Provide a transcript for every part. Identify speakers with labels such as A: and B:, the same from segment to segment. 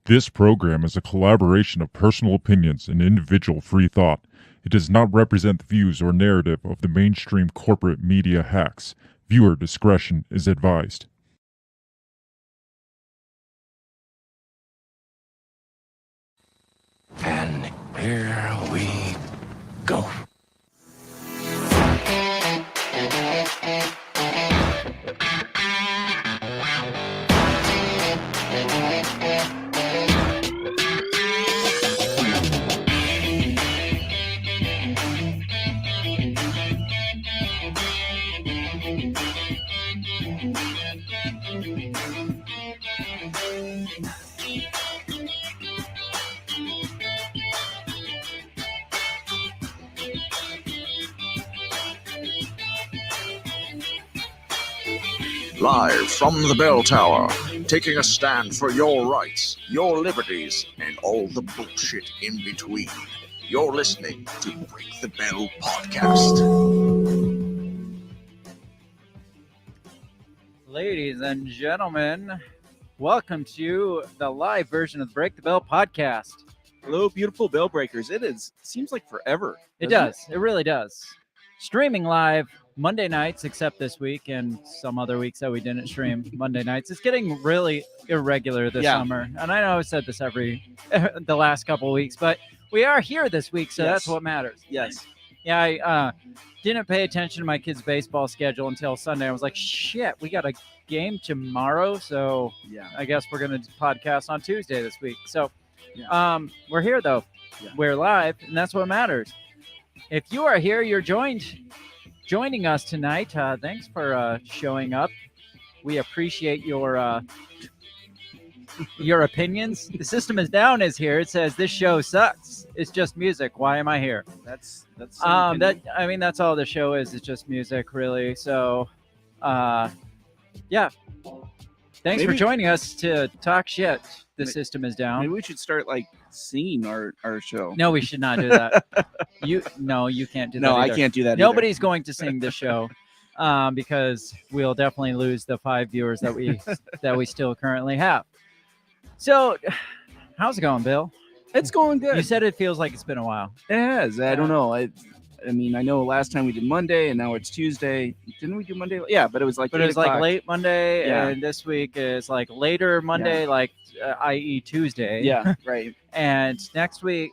A: This program is a collaboration of personal opinions and individual free thought. It does not represent the views or narrative of the mainstream corporate media hacks. Viewer discretion is advised.
B: And here we go.
C: Live from the bell tower, taking a stand for your rights, your liberties, and all the bullshit in between. You're listening to Break the Bell Podcast.
D: Ladies and gentlemen, welcome to the live version of the Break the Bell Podcast.
E: Hello, beautiful bell breakers. Seems like forever.
D: It does. It really does. Streaming live Monday nights, except this week and some other weeks that we didn't stream Monday nights. It's getting really irregular this summer. And I know I've said this the last couple of weeks, but we are here this week, so that's what matters.
E: Yes.
D: Yeah, I didn't pay attention to my kids' baseball schedule until Sunday. I was like, shit, we got a game tomorrow, so I guess we're going to podcast on Tuesday this week. So we're here, though. Yeah. We're live, and that's what matters. If you are here, you're joining us tonight. Thanks for showing up. We appreciate your opinions. The System is Down is here. It says this show sucks. It's just music. Why am I here?
E: That's
D: that's all the show is. It's just music, really. So, Thanks for joining us to talk shit. The System is Down.
E: Maybe we should start singing our show.
D: No, we should not do that. You can't do that.
E: No,
D: either.
E: I can't do that.
D: Nobody's going to sing this show because we'll definitely lose the 5 viewers that we still currently have. So, how's it going, Bill?
E: It's going good.
D: You said it feels like it's been a while.
E: It has. I don't know. I mean, I know last time we did Monday, and now it's Tuesday. Didn't we do Monday? Yeah, but it was like.
D: But it was late Monday, and this week is later Monday, i.e. Tuesday.
E: Yeah, right.
D: And next week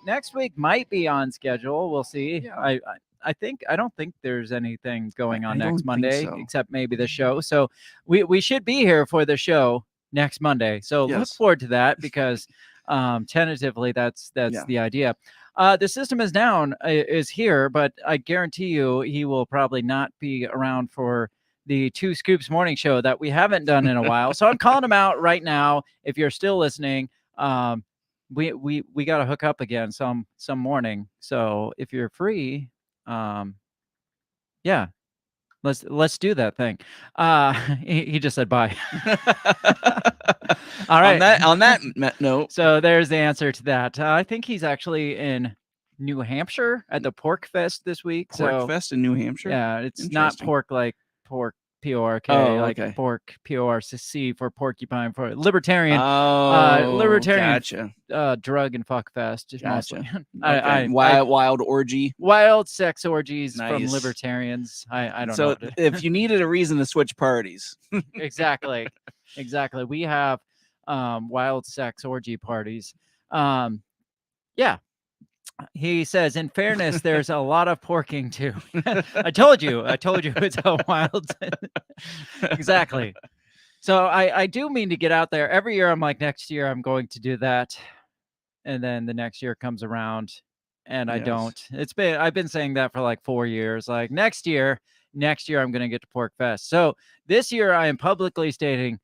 D: might be on schedule. We'll see. Yeah. I don't think there's anything going on next Monday except maybe the show. So we should be here for the show next Monday. So look forward to that because tentatively that's the idea. The System is Down is here, but I guarantee you he will probably not be around for the Two Scoops morning show that we haven't done in a while. So I'm calling him out right now. If you're still listening, we got to hook up again some morning. So if you're free, let's do that thing. He just said bye. All right.
E: On that note.
D: So there's the answer to that. I think he's actually in New Hampshire at the Pork Fest this week.
E: Pork Fest in New Hampshire?
D: Yeah, it's not pork like pork, P-O-R-K,
E: okay.
D: Pork, P-O-R-C, for porcupine, for libertarian.
E: Gotcha.
D: Drug and fuck fest.
E: Gotcha.
D: Mostly.
E: Wild orgy.
D: Wild sex orgies from libertarians. I don't know.
E: So if you needed a reason to switch parties.
D: Exactly. We have wild sex orgy parties. He says, in fairness, there's a lot of porking too. I told you it's a wild. Exactly. So I do mean to get out there every year. I'm like, next year I'm going to do that. And then the next year comes around and I don't. I've been saying that for 4 years. Like next year I'm going to get to Pork Fest. So this year I am publicly stating,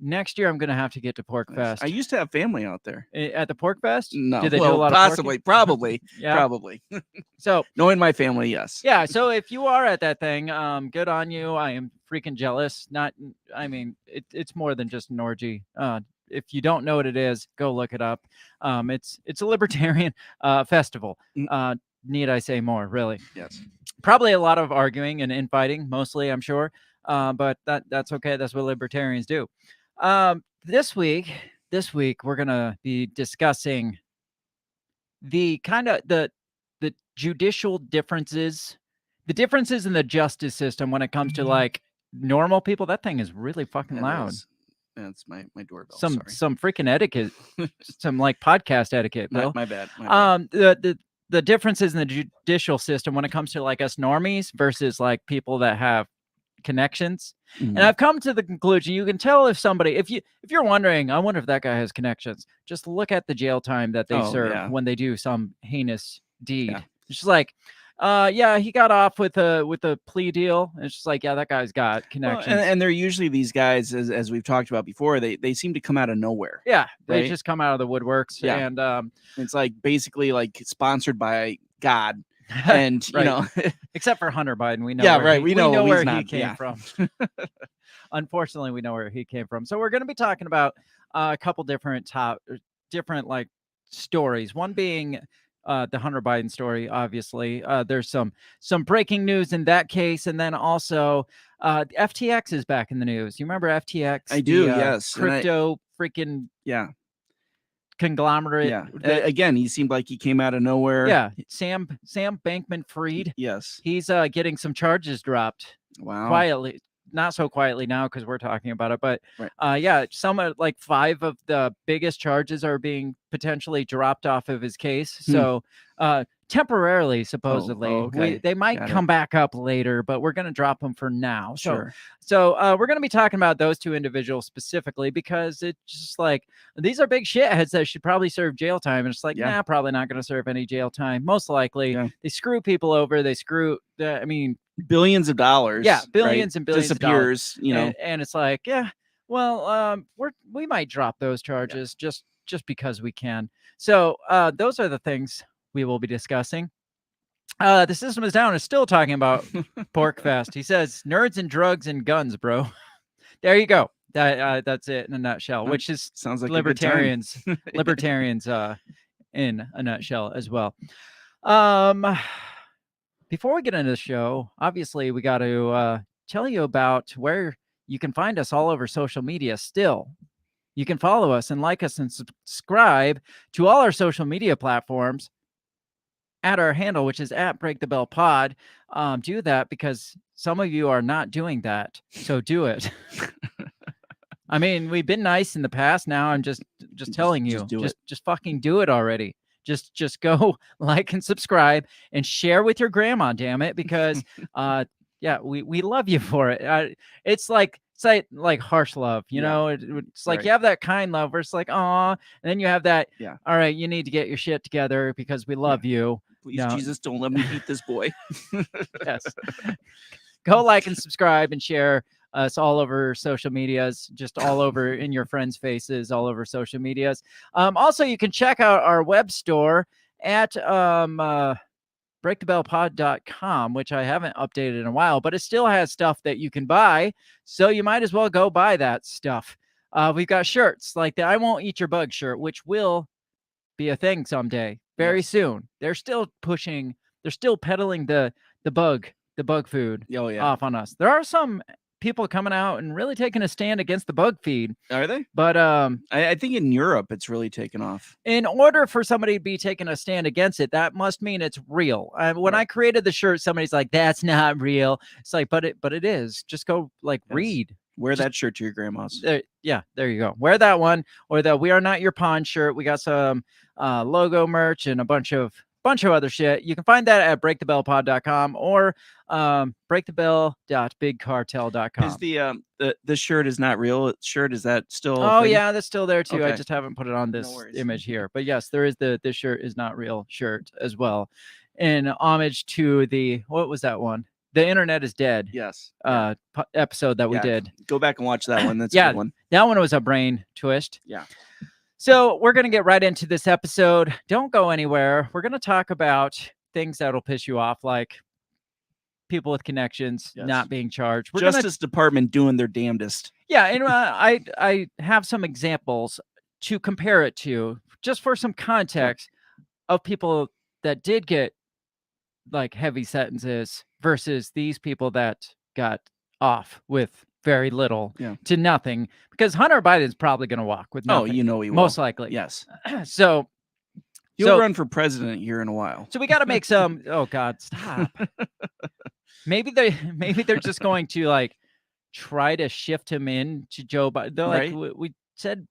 D: next year I'm going to have to get to Pork Fest.
E: I used to have family out there.
D: At the Pork Fest?
E: No.
D: Did they do a lot of porking?
E: Probably.
D: Yeah.
E: Probably.
D: So
E: knowing my family, yes.
D: Yeah. So if you are at that thing, good on you. I am freaking jealous. It's more than just an orgy. If you don't know what it is, go look it up. It's a libertarian festival. Need I say more, really?
E: Yes.
D: Probably a lot of arguing and infighting, mostly, I'm sure. But that's okay. That's what libertarians do. This week, this week we're gonna be discussing the judicial differences, the differences in the justice system when it comes to like normal people. That thing is really fucking loud.
E: That's my doorbell.
D: Some freaking etiquette, some like podcast etiquette, Bill.
E: My bad.
D: The differences in the judicial system when it comes to like us normies versus like people that have connections. And I've come to the conclusion, you can tell if somebody, if you're wondering, I wonder if that guy has connections, just look at the jail time that they serve when they do some heinous deed. It's just like, he got off with a plea deal. It's just like, yeah, that guy's got connections.
E: Well, and they're usually these guys, as we've talked about before, they seem to come out of nowhere.
D: Yeah, they just come out of the woodworks.
E: Yeah.
D: And
E: it's like basically like sponsored by God. And you know,
D: except for Hunter Biden, we know.
E: Yeah, right. We know
D: where he came from. Unfortunately, we know where he came from. So we're going to be talking about a couple different like stories. One being the Hunter Biden story. Obviously, there's some breaking news in that case, and then also FTX is back in the news. You remember FTX?
E: I do. Yes.
D: Crypto freaking conglomerate.
E: Yeah. Again, he seemed like he came out of nowhere.
D: Yeah. Sam Bankman-Fried.
E: Yes.
D: He's getting some charges dropped.
E: Wow.
D: Quietly. Not so quietly now because we're talking about it, but some like 5 of the biggest charges are being potentially dropped off of his case. So temporarily, supposedly, they might come back up later, but we're going to drop them for now.
E: Sure.
D: So we're going to be talking about those 2 individuals specifically because it's just like, these are big shitheads that should probably serve jail time. And it's like, nah, probably not going to serve any jail time. Most likely they screw people over. They screw,
E: billions of dollars.
D: Yeah, billions and billions
E: disappears,
D: of dollars. And it's like, we might drop those charges just because we can. So those are the things we will be discussing. The System is Down is still talking about Porkfest. He says, nerds and drugs and guns, bro. There you go. That's it in a nutshell, which is
E: sounds like
D: libertarians. Libertarians in a nutshell as well. Before we get into the show, obviously, we got to tell you about where you can find us all over social media still. You can follow us and like us and subscribe to all our social media platforms at our handle, which is at Break the Bell Pod. Do that because some of you are not doing that. So do it. I mean, we've been nice in the past. Now I'm just telling you, just fucking do it already. Just go like and subscribe and share with your grandma, damn it, because we love you for it. It's like harsh love, you know. It's like you have that kind love where it's like, aw, and then you have that, all right, you need to get your shit together because we love you.
E: Please, Jesus, don't let me beat this boy.
D: Yes. Go like and subscribe and share us all over social medias, just all over in your friends' faces, all over social medias. Also, you can check out our web store at breakthebellpod.com, which I haven't updated in a while, but it still has stuff that you can buy. So you might as well go buy that stuff. We've got shirts like the I Won't Eat Your Bug shirt, which will be a thing someday, very soon. They're still peddling the bug food off on us. There are some people coming out and really taking a stand against the bug feed.
E: Are they?
D: But
E: I think in Europe it's really taken off.
D: In order for somebody to be taking a stand against it, that must mean it's real. When I created the shirt, somebody's like, "That's not real." It's like, but it is. Just go read.
E: Wear that shirt to your grandma's.
D: There you go. Wear that one or the "We Are Not Your Pawn" shirt. We got some logo merch and a bunch of other shit. You can find that at breakthebellpod.com or breakthebell.bigcartel.com.
E: Is the shirt is not real shirt? Is that still?
D: Oh yeah, that's still there too. Okay. I just haven't put it on this image here. But yes, there is this shirt is not real shirt as well, in homage to the what was that one? The Internet is Dead.
E: Yes.
D: Episode that we did.
E: Go back and watch that one. That's a good one.
D: That one was a brain twist.
E: Yeah.
D: So we're going to get right into this episode. Don't go anywhere. We're going to talk about things that'll piss you off, like people with connections not being charged.
E: Justice Department doing their damnedest.
D: Yeah, and I have some examples to compare it to, just for some context, of people that did get like heavy sentences versus these people that got off with very little
E: Yeah.
D: to nothing, because Hunter Biden's probably going to walk with nothing.
E: Oh, you know he will.
D: Most likely.
E: Yes.
D: So
E: he'll run for president here in a while.
D: So we got to make some. Oh God, stop. maybe they're just going to like try to shift him in to Joe Biden. They're like, we said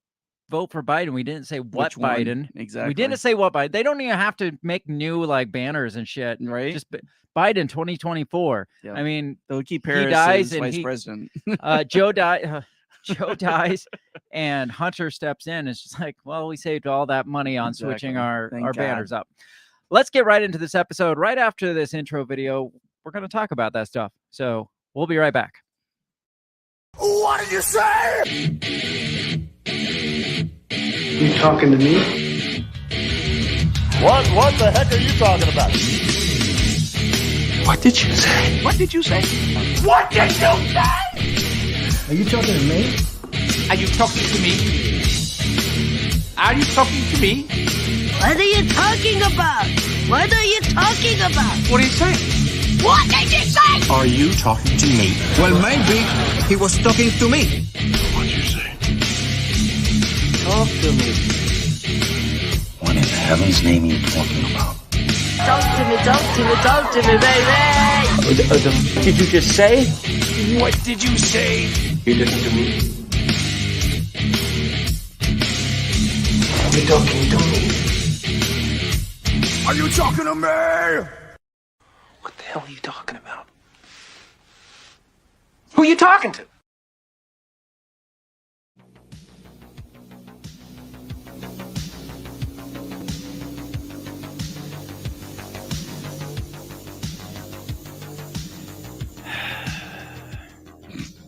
D: vote for Biden. We didn't say what Biden.
E: Exactly.
D: We didn't say what Biden. They don't even have to make new like banners and shit.
E: Right.
D: Just Biden 2024.
E: Yeah.
D: I mean,
E: they'll keep Harris
D: he dies
E: as
D: and
E: vice president.
D: Joe dies. Joe dies and Hunter steps in. It's just like, well, we saved all that money on switching our banners up. Let's get right into this episode. Right after this intro video, we're going to talk about that stuff. So we'll be right back.
B: What did you say?
F: You talking to me?
G: What the heck are you talking about?
B: What did you say?
G: What did you say?
B: What did you say?
F: Are you talking to me?
G: Are you talking to me? Are you talking to me?
H: What are you talking about? What are you talking about?
G: What are you saying?
H: What did you say?
B: Are you talking to me?
I: Well, maybe he was talking to me.
B: What'd you say?
H: Talk to me.
B: What in heaven's name are you talking about?
H: Talk to me, talk to me, talk to me, baby.
F: Did you just say?
B: What did you say?
F: You listen to me. Are you talking to me?
B: Are you talking to me?
F: What the hell are you talking about?
G: Who are you talking to?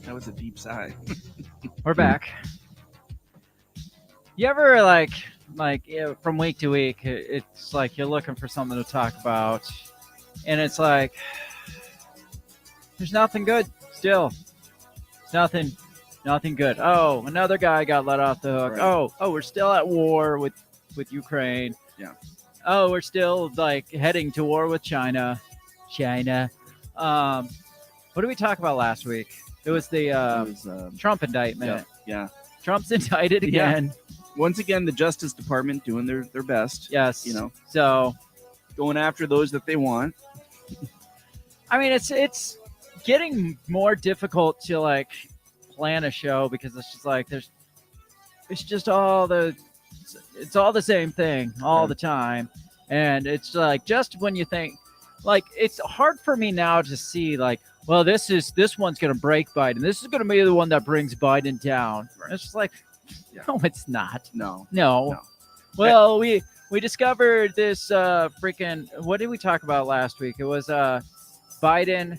E: That was a deep sigh.
D: We're back. You ever like from week to week, it's like you're looking for something to talk about, and it's like there's nothing good still. Nothing good. Oh, another guy got let off the hook.
E: Right.
D: Oh, we're still at war with Ukraine.
E: Yeah.
D: Oh, we're still like heading to war with China. What did we talk about last week? It was the Trump indictment.
E: Yeah.
D: Trump's indicted again.
E: Once again, the Justice Department doing their best.
D: Yes.
E: So going after those that they want.
D: I mean, it's getting more difficult to like plan a show because it's just like it's all the same thing all the time, and it's like just when you think like it's hard for me now to see like, well, this one's gonna break Biden. This is gonna be the one that brings Biden down. Right. It's just like, no, it's not. No. Well, we discovered this freaking. What did we talk about last week? It was Biden.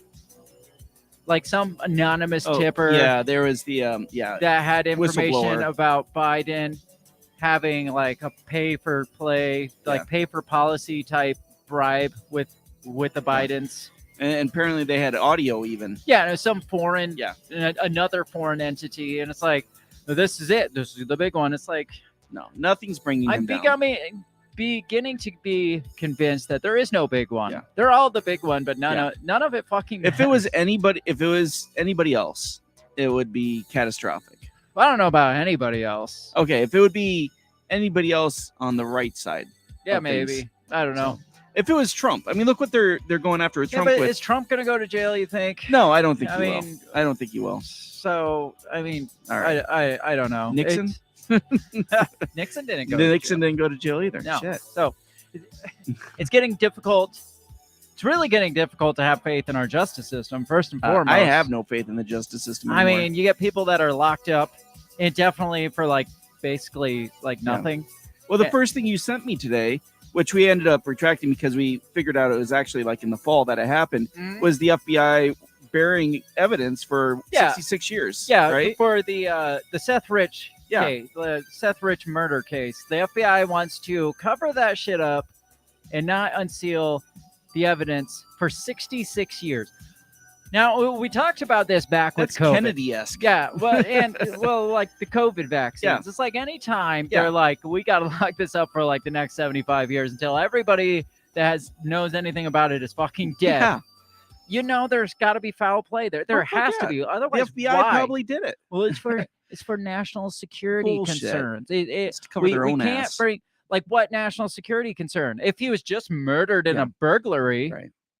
D: Like some anonymous tipper.
E: Yeah, there was the
D: that had information about Biden having like a pay for policy type bribe with the Bidens.
E: And apparently they had audio even.
D: Yeah, it was some foreign, another foreign entity, and it's like, this is it. This is the big one. It's like,
E: no, nothing's bringing him down.
D: Beginning to be convinced that there is no big one.
E: Yeah.
D: They're all the big one, but none of it fucking matters.
E: If it was anybody else, it would be catastrophic.
D: Well, I don't know about anybody else.
E: Okay, if it would be anybody else on the right side.
D: Yeah, maybe. I don't know.
E: If it was Trump, I mean, look what they're going after Trump with.
D: Is Trump going to go to jail, you think?
E: No, I don't think he will. I don't think he will.
D: So, I mean,
E: all right.
D: I don't know.
E: Nixon?
D: Nixon didn't go
E: to jail either.
D: No.
E: Shit.
D: So it's getting difficult. It's really getting difficult to have faith in our justice system, first and foremost.
E: I have no faith in the justice system anymore.
D: I mean, you get people that are locked up indefinitely for like basically like nothing.
E: Well, the first thing you sent me today, which we ended up retracting because we figured out it was actually like in the fall that it happened, was the FBI bearing evidence for 66 years.
D: Yeah,
E: right?
D: For the Seth Rich case, the Seth Rich murder case. The FBI wants to cover that shit up and not unseal the evidence for 66 years. Now, we talked about this back with COVID.
E: Kennedy-esque.
D: Yeah, well, like the COVID vaccines. Yeah. It's like anytime they're like, we got to lock this up for like the next 75 years until everybody that knows anything about it is fucking dead. You know, there's got to be foul play there. There has to be. Otherwise,
E: the FBI
D: why?
E: probably did it.
D: Well, it's for national security concerns.
E: It's to cover their own
D: can't
E: ass.
D: bring like what national security concern? If he was just murdered in a burglary,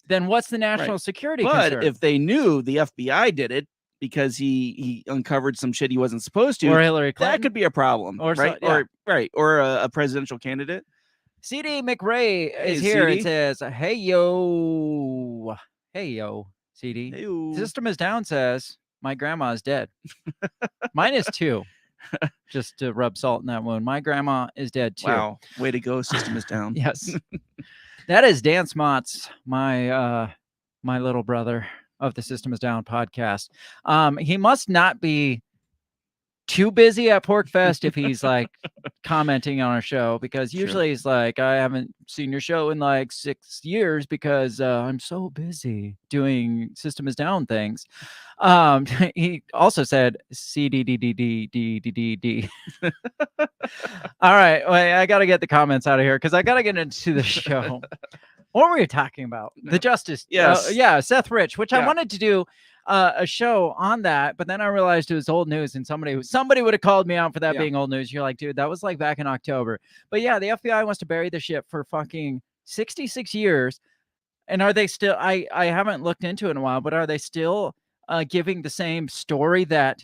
D: then what's the national security concern?
E: But if they knew the FBI did it because he uncovered some shit he wasn't supposed to,
D: or Hillary Clinton,
E: that could be a problem,
D: or
E: right? Or a presidential candidate.
D: CD McRae is here.
E: CD.
D: It says, "Hey yo, CD.
E: Hey-yo.
D: System is down. Says my grandma is dead. Mine is too. Just to rub salt in that wound. My grandma is dead too.
E: Wow, way to go. System is down.
D: Yes, that is Dan Smots, my little brother of the System is Down podcast. He must not be too busy at PorkFest if he's like commenting on our show, because usually he's like, I haven't seen your show in like 6 years because I'm so busy doing System is Down things. He also said CDDDDDDD. All right, wait, I gotta get the comments out of here because I gotta get into the show. What were we talking about? The justice.
E: Yes.
D: Yeah, Seth Rich, which I wanted to do a show on that, but then I realized it was old news, and somebody would have called me out for that being old news. You're like, dude, that was like back in October. But yeah, the FBI wants to bury the ship for fucking 66 years. And are they still, I haven't looked into it in a while, but are they still giving the same story that,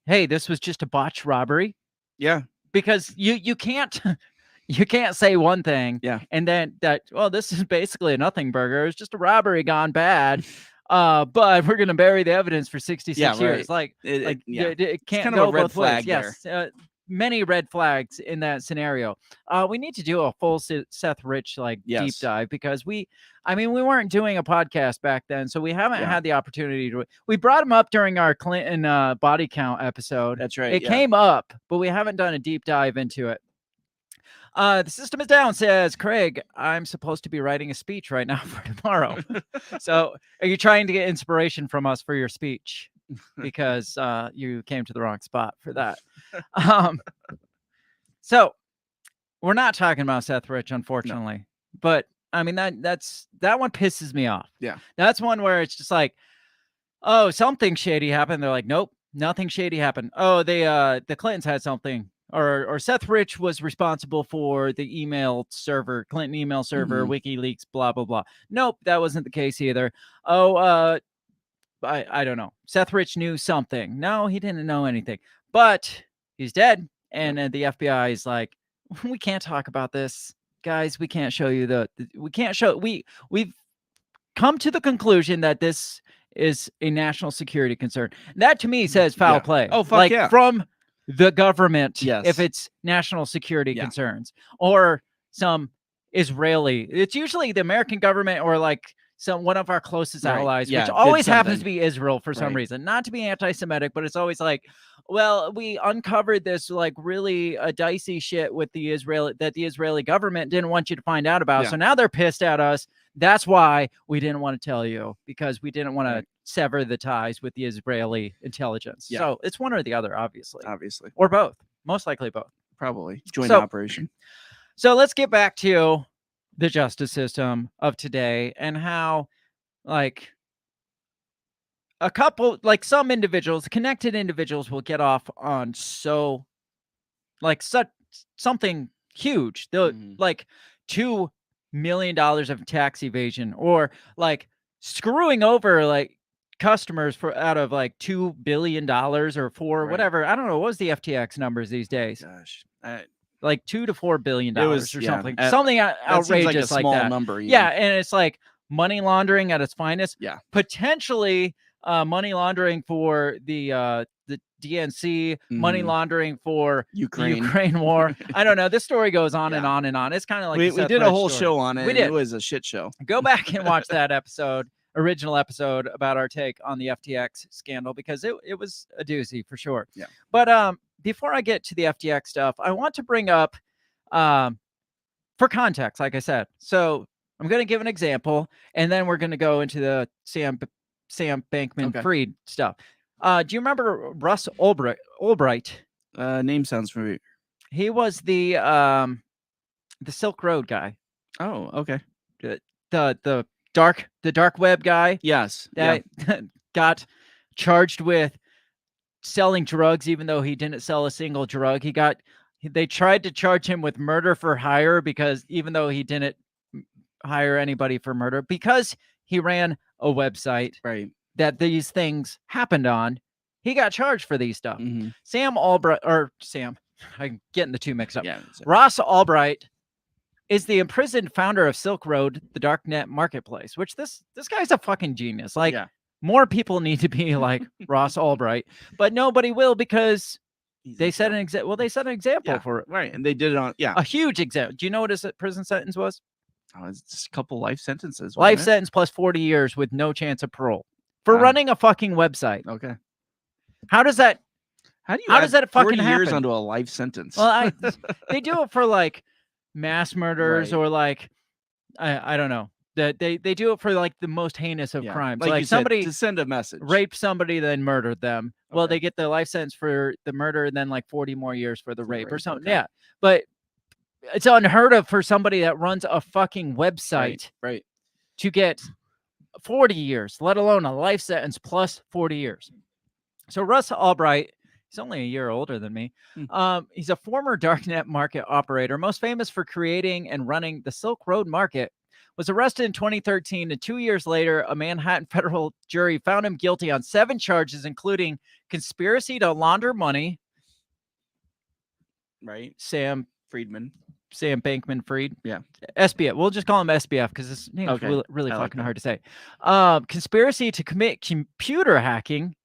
D: hey, this was just a botched robbery?
E: Yeah.
D: Because you can't you can't say one thing and then this is basically a nothing burger. It's just a robbery gone bad. But we're gonna bury the evidence for 66 years. Like it can't
E: kind
D: go
E: of a red
D: both
E: flag
D: ways. Yes, many red flags in that scenario. We need to do a full Seth Rich deep dive because we weren't doing a podcast back then, so we haven't had the opportunity to. We brought him up during our Clinton body count episode.
E: That's right.
D: It came up, but we haven't done a deep dive into it. The System is Down says, Craig, I'm supposed to be writing a speech right now for tomorrow. So are you trying to get inspiration from us for your speech? Because you came to the wrong spot for that. So we're not talking about Seth Rich, unfortunately. But I mean, that one pisses me off.
E: Yeah.
D: That's one where it's just like, oh, something shady happened. They're like, nope, nothing shady happened. Oh, the Clintons had something. Or Seth Rich was responsible for the email server, Clinton email server, WikiLeaks, blah, blah, blah. Nope, that wasn't the case either. Oh, I don't know. Seth Rich knew something. No, he didn't know anything. But he's dead. And the FBI is like, we can't talk about this. Guys, we can't show you we've come to the conclusion that this is a national security concern. That to me says foul play.
E: Oh, fuck yeah.
D: From the government,
E: yes,
D: if it's national security concerns, or some Israeli. It's usually the American government or one of our closest allies, which always happens to be Israel for some reason. Not to be anti-Semitic, but it's always like, well, we uncovered this really dicey shit with the Israeli government didn't want you to find out about. So now they're pissed at us. That's why we didn't want to tell you, because we didn't want to sever the ties with the Israeli intelligence. So it's one or the other, obviously, or both. Most likely both.
E: Probably joint operation.
D: So let's get back to the justice system of today and how some individuals, connected individuals, will get off on something huge. They'll $2 million of tax evasion, or screwing over customers out of $2 billion or whatever. I don't know. What was the FTX numbers these days?
E: Gosh,
D: $2 to $4 billion or something. Something outrageous
E: like a small
D: that.
E: Number.
D: Yeah, and it's money laundering at its finest.
E: Yeah,
D: potentially money laundering for the DNC, money laundering for Ukraine war. I don't know. This story goes on and on and on. It's kind of like
E: we did a whole show on it.
D: We did.
E: It was a shit show.
D: Go back and watch that original episode about our take on the FTX scandal, because it was a doozy for sure.
E: Yeah.
D: But before I get to the FTX stuff, I want to bring up for context, like I said. So I'm going to give an example, and then we're going to go into the Sam Bankman-Fried stuff. Do you remember Russ Ulbright?
E: Name sounds familiar.
D: He was the Silk Road guy.
E: Oh, okay.
D: The the dark web guy.
E: Yes.
D: That got charged with selling drugs, even though he didn't sell a single drug. They tried to charge him with murder for hire because even though he didn't hire anybody for murder, because he ran a website that these things happened on, he got charged for these stuff. Sam, I'm getting the two mixed up. Ross Albright is the imprisoned founder of Silk Road, the darknet marketplace, which this guy's a fucking genius. Like, more people need to be like Ross Albright, but nobody will because they set an example. Well, they set an example for it.
E: Right. And they did it on,
D: a huge example. Do you know what his prison sentence was?
E: Oh, it's just a couple life sentences.
D: Life sentence plus 40 years with no chance of parole for running a fucking website.
E: Okay.
D: How does that fucking
E: 40
D: happen?
E: years onto a life sentence?
D: Well, they do it for like mass murders or like, I don't know. They do it for like the most heinous of crimes. Like somebody
E: to send a message,
D: raped somebody, then murdered them. Okay. Well, they get the life sentence for the murder and then like 40 more years for the rape or something. Okay. Yeah. But it's unheard of for somebody that runs a fucking website to get 40 years, let alone a life sentence plus 40 years. So Russ Albright, he's only a year older than me. He's a former darknet market operator, most famous for creating and running the Silk Road Market. Was arrested in 2013, and 2 years later, a Manhattan federal jury found him guilty on 7 charges, including conspiracy to launder money.
E: Right.
D: Sam Bankman-Fried.
E: Yeah.
D: SBF. We'll just call him SBF because his name's really fucking hard to say. Conspiracy to commit computer hacking,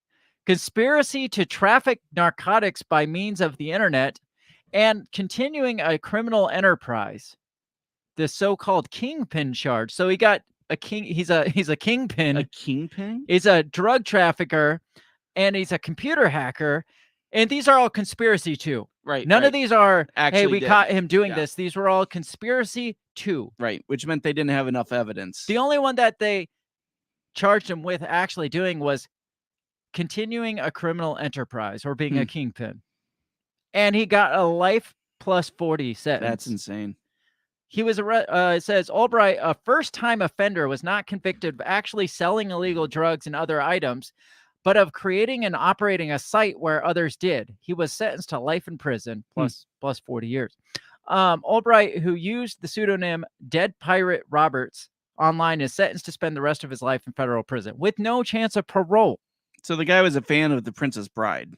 D: conspiracy to traffic narcotics by means of the internet, and continuing a criminal enterprise. The so-called kingpin charge. So he got a king. He's a kingpin.
E: A kingpin?
D: He's a drug trafficker, and he's a computer hacker. And these are all conspiracy too.
E: Right.
D: None of these are,
E: actually,
D: hey, we caught him doing this. These were all conspiracy too.
E: Right. Which meant they didn't have enough evidence.
D: The only one that they charged him with actually doing was continuing a criminal enterprise or being a kingpin. And he got a life plus 40 sentence.
E: That's insane.
D: He was it says Albright, a first-time offender, was not convicted of actually selling illegal drugs and other items, but of creating and operating a site where others did. He was sentenced to life in prison plus 40 years. Albright, who used the pseudonym Dead Pirate Roberts online, is sentenced to spend the rest of his life in federal prison with no chance of parole.
E: So the guy was a fan of The Princess Bride.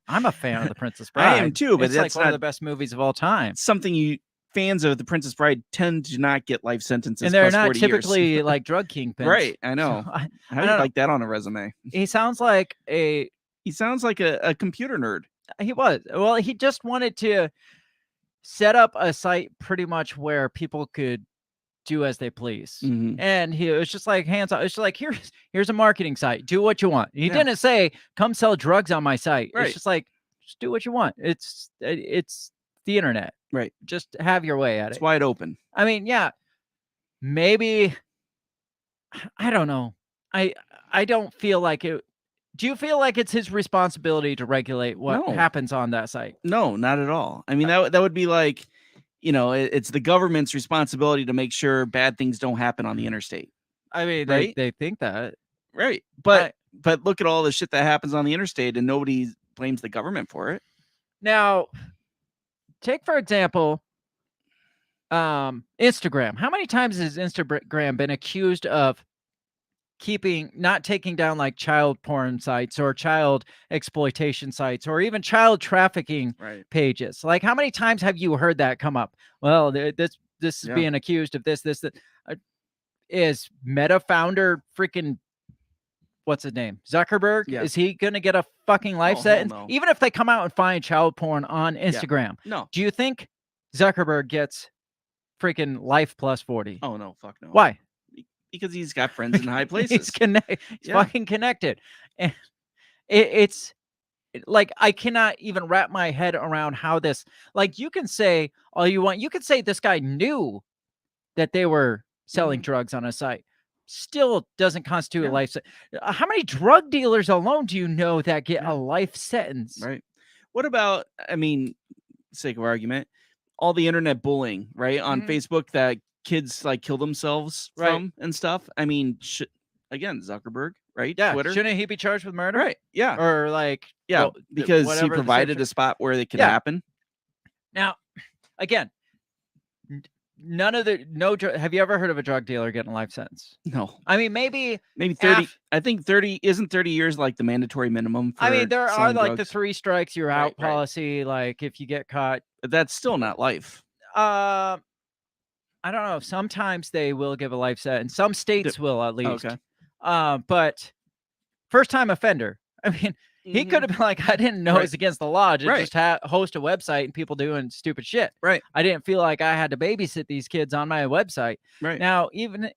D: I'm a fan of The Princess Bride.
E: I am too, but
D: it's
E: that's
D: like one of the best movies of all time.
E: Something fans of The Princess Bride tend to not get life sentences,
D: and they're
E: plus
D: not
E: 40
D: typically
E: years.
D: like drug kingpins.
E: Right, I know.
D: So
E: How do you like that on a resume?
D: He sounds like a
E: computer nerd.
D: He was. Well, he just wanted to set up a site pretty much where people could do as they please. And he was just like hands on. It's just like, here's a marketing site. Do what you want. He didn't say, come sell drugs on my site. Right. It's just like, just do what you want. It's the internet.
E: Right.
D: Just have your way at it.
E: It's wide open.
D: I mean, yeah, maybe, I don't know. I don't feel like it. Do you feel like it's his responsibility to regulate what happens on that site?
E: No, not at all. I mean, that would be like, it's the government's responsibility to make sure bad things don't happen on the interstate.
D: I mean,
E: right?
D: they think that.
E: Right. But look at all the shit that happens on the interstate and nobody blames the government for it.
D: Now, take, for example, Instagram. How many times has Instagram been accused of not taking down like child porn sites or child exploitation sites or even child trafficking pages? Like, how many times have you heard that come up? Well, this is being accused of this. Is Meta founder freaking, what's his name? Zuckerberg? Yeah. Is he going to get a fucking life sentence? No. Even if they come out and find child porn on Instagram. Yeah.
E: No.
D: Do you think Zuckerberg gets freaking life plus 40?
E: Oh, no. Fuck no.
D: Why?
E: Because he's got friends in high places.
D: He's fucking connected. And it's like, I cannot even wrap my head around how this, like, you can say all you want. You could say this guy knew that they were selling drugs on a site. Still doesn't constitute a life sentence. How many drug dealers alone do you know that get a life sentence?
E: Right. What about, I mean, sake of argument, all the internet bullying, right? On Facebook that kids like kill themselves from and stuff. I mean, again, Zuckerberg, right?
D: Yeah.
E: Twitter.
D: Shouldn't he be charged with murder?
E: Right. Yeah.
D: Or like,
E: yeah, because he
D: whatever
E: provided a spot where it could happen.
D: Now, again, have you ever heard of a drug dealer getting a life sentence?
E: No.
D: I mean, maybe
E: 30. I think 30 isn't 30 years like the mandatory minimum. For
D: I mean, there are like
E: drugs?
D: the 3 strikes you're out policy. Like if you get caught,
E: but that's still not life.
D: I don't know. Sometimes they will give a life sentence. Some states will at least.
E: Okay.
D: But first time offender. I mean, he could have been like, I didn't know it's against the law. Just host a website and people doing stupid shit.
E: Right.
D: I didn't feel like I had to babysit these kids on my website.
E: Right.
D: Now, even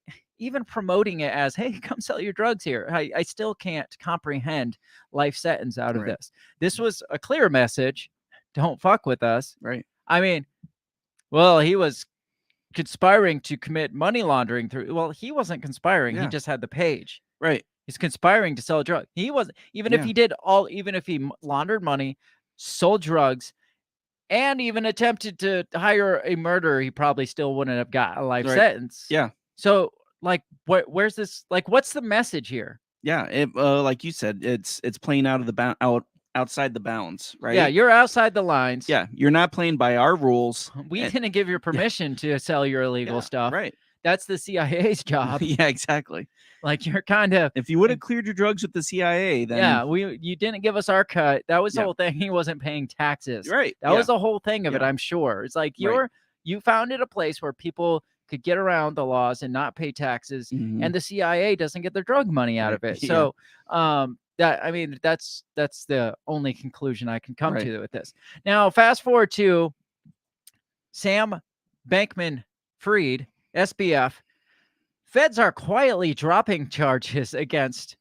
D: promoting it as, hey, come sell your drugs here. I still can't comprehend life sentence out of this. This was a clear message. Don't fuck with us.
E: Right.
D: I mean, well, he was conspiring to commit money laundering through. Well, he wasn't conspiring. He just had the page.
E: Right.
D: He's conspiring to sell drugs. He wasn't, even if he laundered money, sold drugs, and even attempted to hire a murderer, he probably still wouldn't have got a life sentence.
E: Yeah.
D: So, like, where's this? Like, what's the message here?
E: Yeah. It, like you said, it's playing out of the outside the bounds, right?
D: Yeah, you're outside the lines.
E: Yeah, you're not playing by our rules.
D: We didn't give you permission to sell your illegal stuff.
E: Right.
D: That's the CIA's job.
E: Yeah, exactly.
D: Like you're kind of.
E: If you would have cleared your drugs with the CIA, then
D: you didn't give us our cut. That was the whole thing. He wasn't paying taxes.
E: Right.
D: That was the whole thing of it. I'm sure. It's like you founded a place where people could get around the laws and not pay taxes, and the CIA doesn't get their drug money out of it. So, that's the only conclusion I can come to with this. Now, fast forward to Sam Bankman-Fried, SBF. Feds are quietly dropping charges against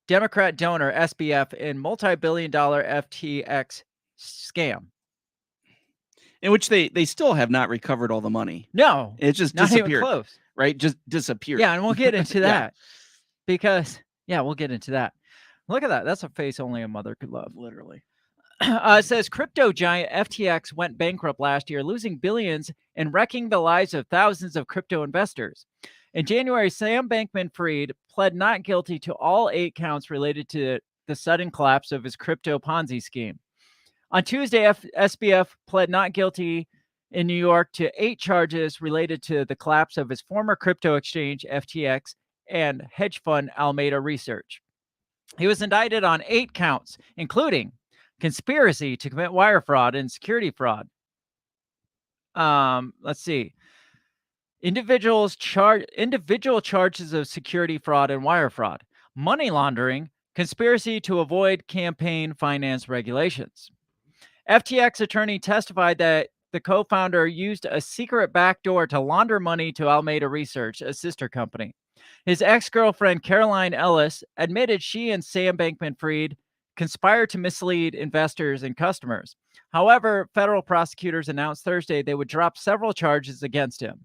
D: Democrat donor SBF in multi-billion-dollar FTX scam,
E: in which they still have not recovered all the money.
D: No,
E: it just
D: not
E: disappeared.
D: Even close.
E: Right, just disappeared.
D: Yeah, and we'll get into that because we'll get into that. Look at that. That's a face only a mother could love, literally. It says crypto giant FTX went bankrupt last year, losing billions and wrecking the lives of thousands of crypto investors. In January, Sam Bankman-Fried pled not guilty to all 8 counts related to the sudden collapse of his crypto Ponzi scheme. On Tuesday, SBF pled not guilty in New York to 8 charges related to the collapse of his former crypto exchange, FTX, and hedge fund Alameda Research. He was indicted on 8 counts, including conspiracy to commit wire fraud and security fraud. Let's see. Individual charges of security fraud and wire fraud, money laundering, conspiracy to avoid campaign finance regulations. FTX attorney testified that the co-founder used a secret backdoor to launder money to Alameda Research, a sister company. His ex-girlfriend, Caroline Ellis, admitted she and Sam Bankman-Fried conspired to mislead investors and customers. However, federal prosecutors announced Thursday they would drop several charges against him.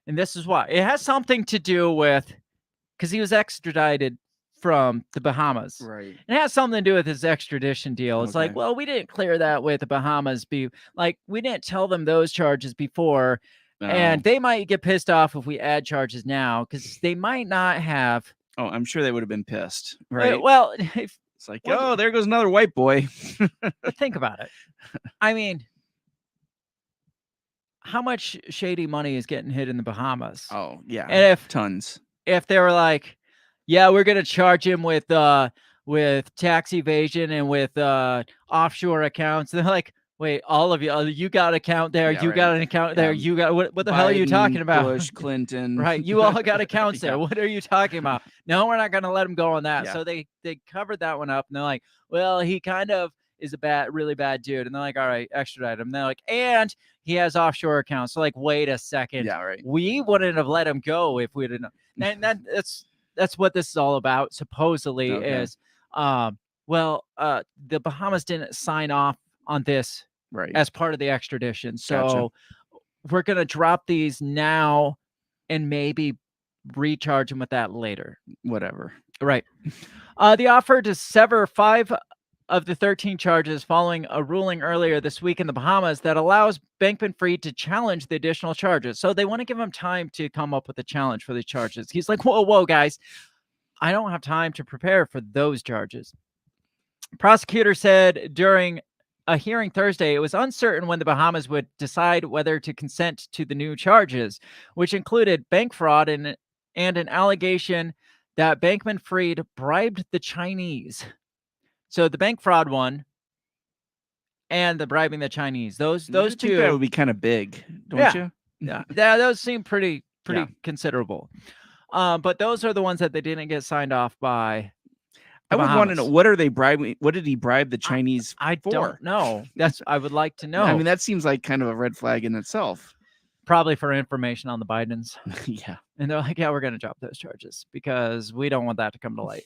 D: And this is why. It has something to do with, because he was extradited from the Bahamas.
E: Right.
D: It has something to do with his extradition deal. It's like, well, we didn't clear that with the Bahamas. We didn't tell them those charges before. And they might get pissed off if we add charges now, because they might not have.
E: Oh, I'm sure they would have been pissed. Right.
D: Well,
E: it's like, there goes another white boy.
D: But think about it. I mean, how much shady money is getting hit in the Bahamas?
E: Oh, yeah.
D: And
E: tons.
D: If they were like, yeah, we're going to charge him with tax evasion and with offshore accounts. They're like, wait, all of you, you got an account there. You got an account there. You got, what the hell are you talking about?
E: Bush, Clinton.
D: Right. You all got accounts there. What are you talking about? No, we're not going to let him go on that. So they covered that one up and they're like, well, he kind of is a really bad dude. And they're like, all right, extradite him. And they're like, and he has offshore accounts. So like, wait a second.
E: Yeah, right.
D: We wouldn't have let him go if we didn't. And that's what this is all about, supposedly, is, the Bahamas didn't sign off on this as part of the extradition. So we're going to drop these now and maybe recharge them with that later.
E: Whatever.
D: Right. The offer to sever $5 of the 13 charges following a ruling earlier this week in the Bahamas that allows Bankman-Fried to challenge the additional charges. So they want to give him time to come up with a challenge for these charges. He's like, whoa, guys, I don't have time to prepare for those charges. Prosecutor said during a hearing Thursday, it was uncertain when the Bahamas would decide whether to consent to the new charges, which included bank fraud and an allegation that Bankman-Fried bribed the Chinese. So the bank fraud one and the bribing the Chinese, those two,
E: that would be kind of big, don't you?
D: Yeah, those seem pretty considerable. But those are the ones that they didn't get signed off by.
E: I would want to know, what are they bribing? What did he bribe the Chinese
D: I
E: for?
D: Don't know. I would like to know.
E: I mean, that seems like kind of a red flag in itself.
D: Probably for information on the Bidens.
E: Yeah.
D: And they're like, yeah, we're going to drop those charges because we don't want that to come to light.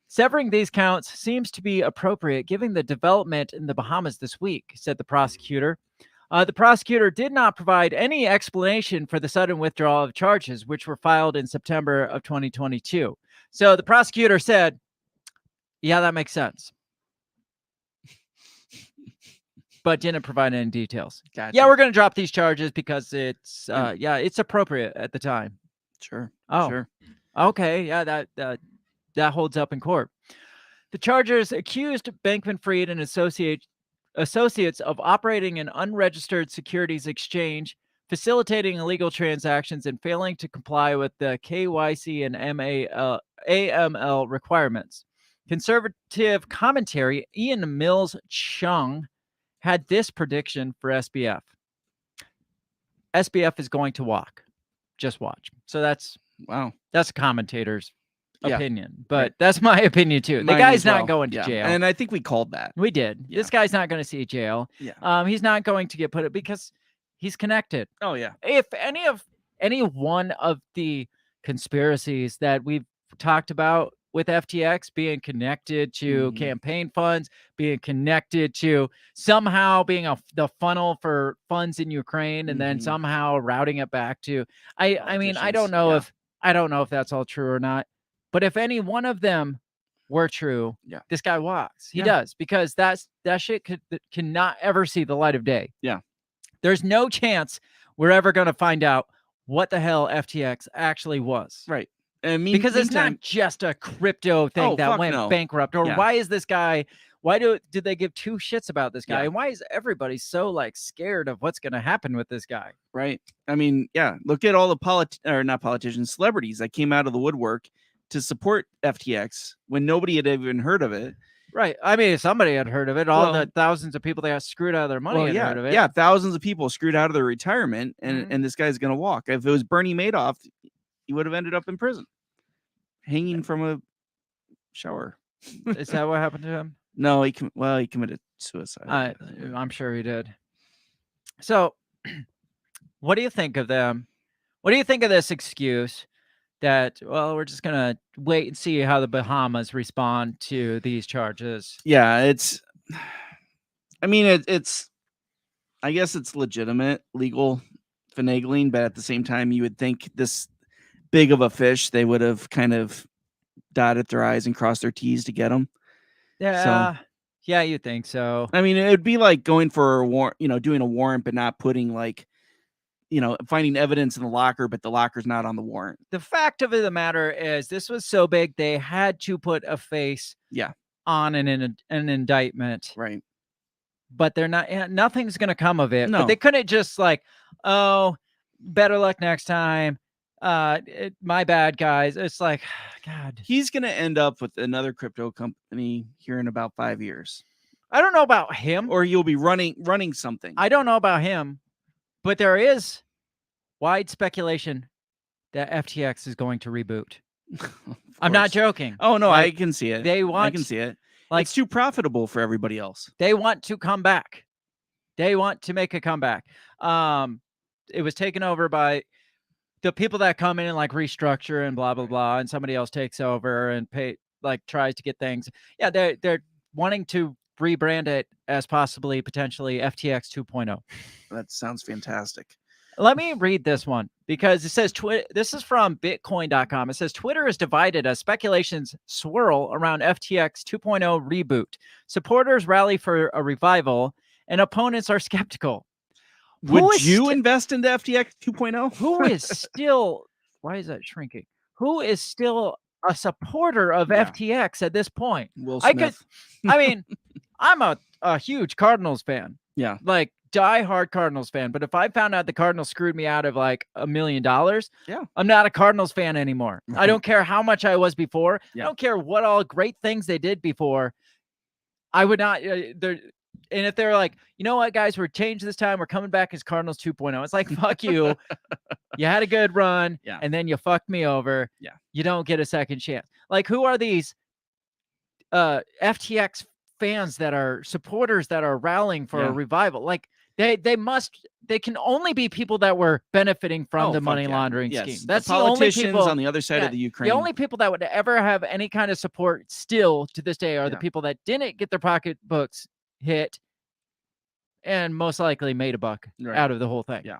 D: Severing these counts seems to be appropriate given the development in the Bahamas this week, said the prosecutor. The prosecutor did not provide any explanation for the sudden withdrawal of charges, which were filed in September of 2022. So the prosecutor said, yeah, that makes sense. But didn't provide any details.
E: Gotcha.
D: Yeah, we're going to drop these charges because it's, it's appropriate at the time.
E: Sure.
D: Oh,
E: sure.
D: Okay. Yeah, that holds up in court. The chargers accused Bankman-Fried and associates of operating an unregistered securities exchange, facilitating illegal transactions, and failing to comply with the KYC and AML requirements. Conservative commentary Ian Mills-Chung had this prediction for SBF. SBF is going to walk. Just watch. So that's a commentator's opinion, but that's my opinion too. The guy's not going to jail,
E: and I think we called that.
D: We did. This guy's not going to see jail.
E: Yeah.
D: He's not going to get put because he's connected.
E: Oh yeah.
D: If any one of the conspiracies that we've talked about with FTX being connected to campaign funds, being connected to somehow being the funnel for funds in Ukraine, and then somehow routing it back to, I mean, I don't know if that's all true or not, but if any one of them were true, this guy walks. He does, because that shit cannot ever see the light of day.
E: Yeah.
D: There's no chance we're ever going to find out what the hell FTX actually was.
E: Right.
D: Because it's not just a crypto thing that went bankrupt, or why is this guy, did they give two shits about this guy? And why is everybody so scared of what's going to happen with this guy?
E: Right. I mean, look at all the celebrities that came out of the woodwork to support FTX when nobody had even heard of it.
D: Right. I mean, somebody had heard of it. All the thousands of people that got screwed out of their money had heard of it.
E: Yeah, thousands of people screwed out of their retirement, and this guy's going to walk. If it was Bernie Madoff, he would have ended up in prison, hanging from a shower.
D: Is that what happened to him?
E: No, he committed suicide.
D: I'm sure he did. So, what do you think of them? What do you think of this excuse that, we're just going to wait and see how the Bahamas respond to these charges?
E: Yeah, it's I guess it's legitimate legal finagling, but at the same time, you would think this big of a fish, they would have kind of dotted their I's and crossed their T's to get them.
D: Yeah. Yeah, you think so.
E: I mean, it would be like going for a warrant, doing a warrant, but not putting finding evidence in the locker, but the locker's not on the warrant.
D: The fact of the matter is this was so big, they had to put a face on an indictment.
E: Right.
D: But they're not, nothing's going to come of it.
E: No.
D: But they couldn't just better luck next time. My bad, guys. It's like, God.
E: He's going to end up with another crypto company here in about 5 years.
D: I don't know about him.
E: Or you'll be running something.
D: I don't know about him. But there is wide speculation that FTX is going to reboot. I'm not joking.
E: Oh, no, I can see it.
D: I
E: can see it. It's too profitable for everybody else.
D: They want to come back. They want to make a comeback. It was taken over by the people that come in and restructure and blah, blah, blah. And somebody else takes over and tries to get things. Yeah, they're wanting to rebrand it as potentially FTX 2.0.
E: That sounds fantastic.
D: Let me read this one because it says this is from Bitcoin.com. It says Twitter is divided as speculations swirl around FTX 2.0 reboot. Supporters rally for a revival, and opponents are skeptical.
E: Would you invest into FTX 2.0?
D: Who is still? Why is that shrinking? Who is still a supporter of FTX at this point?
E: Will Smith.
D: I mean, I'm a huge Cardinals fan.
E: Yeah.
D: Like die-hard Cardinals fan. But if I found out the Cardinals screwed me out of like $1 million, I'm not a Cardinals fan anymore. I don't care how much I was before. I don't care what all great things they did before. I would not. And if they're like, you know what, guys, we're changed this time. We're coming back as Cardinals 2.0. It's like, fuck you. You had a good run, and then you fucked me over.
E: Yeah.
D: You don't get a second chance. Like, who are these FTX fans that are supporters that are rallying for a revival? Like, they can only be people that were benefiting from the money laundering scheme. That's
E: the politicians
D: only people
E: on the other side of the Ukraine.
D: The only people that would ever have any kind of support still to this day are the people that didn't get their pocketbooks hit and most likely made a buck out of the whole thing.
E: Yeah.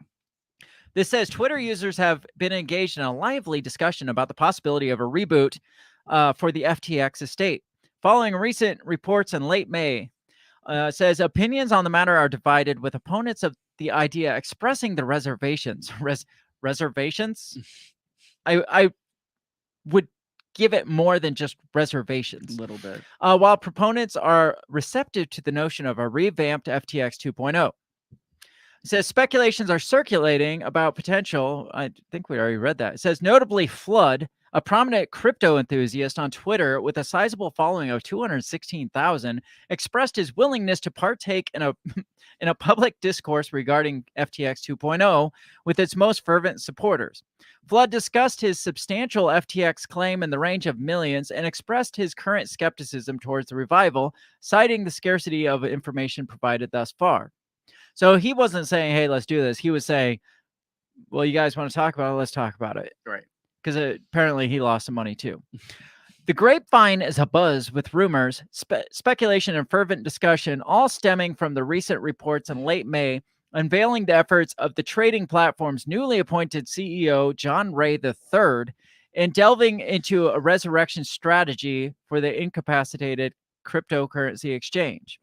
D: This says Twitter users have been engaged in a lively discussion about the possibility of a reboot for the FTX estate. Following recent reports in late May, says opinions on the matter are divided, with opponents of the idea expressing the reservations. Reservations? I would give it more than just reservations.
E: A little bit.
D: While proponents are receptive to the notion of a revamped FTX 2.0. It says speculations are circulating about potential. I think we already read that. It says notably Flood, a prominent crypto enthusiast on Twitter with a sizable following of 216,000, expressed his willingness to partake in a public discourse regarding FTX 2.0 with its most fervent supporters. Flood discussed his substantial FTX claim in the range of millions and expressed his current skepticism towards the revival, citing the scarcity of information provided thus far. So he wasn't saying, hey, let's do this. He was saying, well, you guys want to talk about it? Let's talk about it.
E: Right.
D: Because apparently he lost some money too. The grapevine is abuzz with rumors, speculation, and fervent discussion, all stemming from the recent reports in late May unveiling the efforts of the trading platform's newly appointed CEO, John Ray III, in delving into a resurrection strategy for the incapacitated cryptocurrency exchange.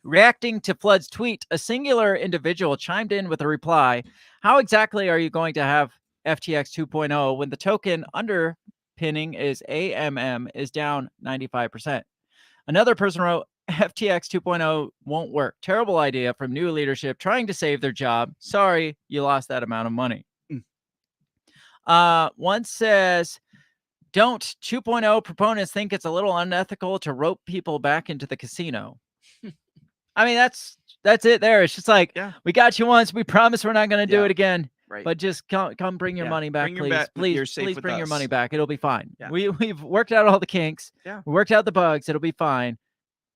D: Reacting to Flood's tweet, a singular individual chimed in with a reply, how exactly are you going to have FTX 2.0 when the token underpinning is AMM is down 95%? Another person wrote, FTX 2.0 won't work. Terrible idea from new leadership trying to save their job. Sorry, you lost that amount of money. One says, don't 2.0 proponents think it's a little unethical to rope people back into the casino? I mean, that's it there. It's just like, we got you once. We promise we're not going to do it again.
E: Right.
D: But just come bring your money back, please. Please bring your money back. It'll be fine.
E: Yeah.
D: We've worked out all the kinks.
E: Yeah.
D: We worked out the bugs. It'll be fine.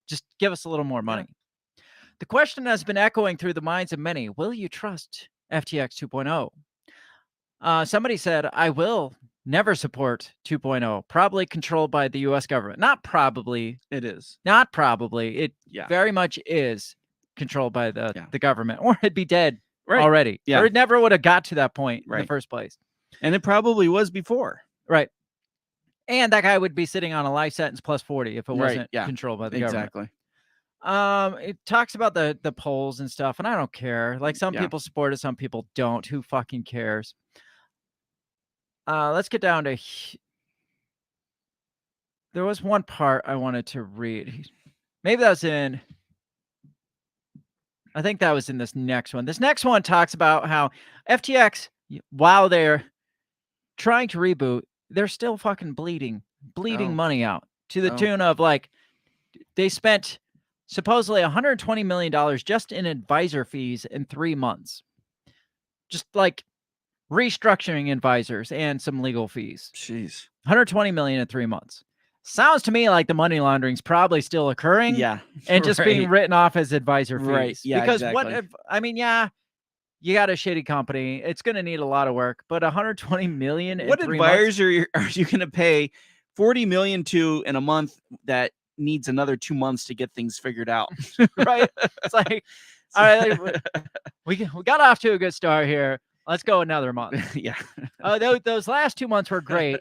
D: Just give us a little more money. Yeah. The question has been echoing through the minds of many. Will you trust FTX 2.0? Somebody said, I will never support 2.0, probably controlled by the U.S. government. Not probably.
E: It is.
D: Not probably. It very much is controlled by the government, or it'd be dead already.
E: Yeah.
D: Or it never would have got to that point in the first place.
E: And it probably was before.
D: Right. And that guy would be sitting on a life sentence plus 40 if it wasn't controlled by the government.
E: Exactly.
D: It talks about the polls and stuff, and I don't care. Like, some people support it, some people don't. Who fucking cares? Let's get down to... There was one part I wanted to read. Maybe that was in... I think that was in this next one. This next one talks about how FTX, while they're trying to reboot, they're still fucking bleeding money out to the tune of, like, they spent supposedly $120 million just in advisor fees in 3 months. Just like restructuring advisors and some legal fees.
E: Jeez.
D: $120 million in 3 months. Sounds to me like the money laundering's probably still occurring.
E: Yeah.
D: And just being written off as advisor fees.
E: Right. Yeah.
D: Because
E: exactly.
D: what if, I mean, you got a shitty company. It's going to need a lot of work, but $120 million in
E: what
D: 3
E: advisor are you going to pay $40 million to in a month that needs another 2 months to get things figured out?
D: Right. It's All right, we got off to a good start here. Let's go another month.
E: Yeah.
D: Those last 2 months were great.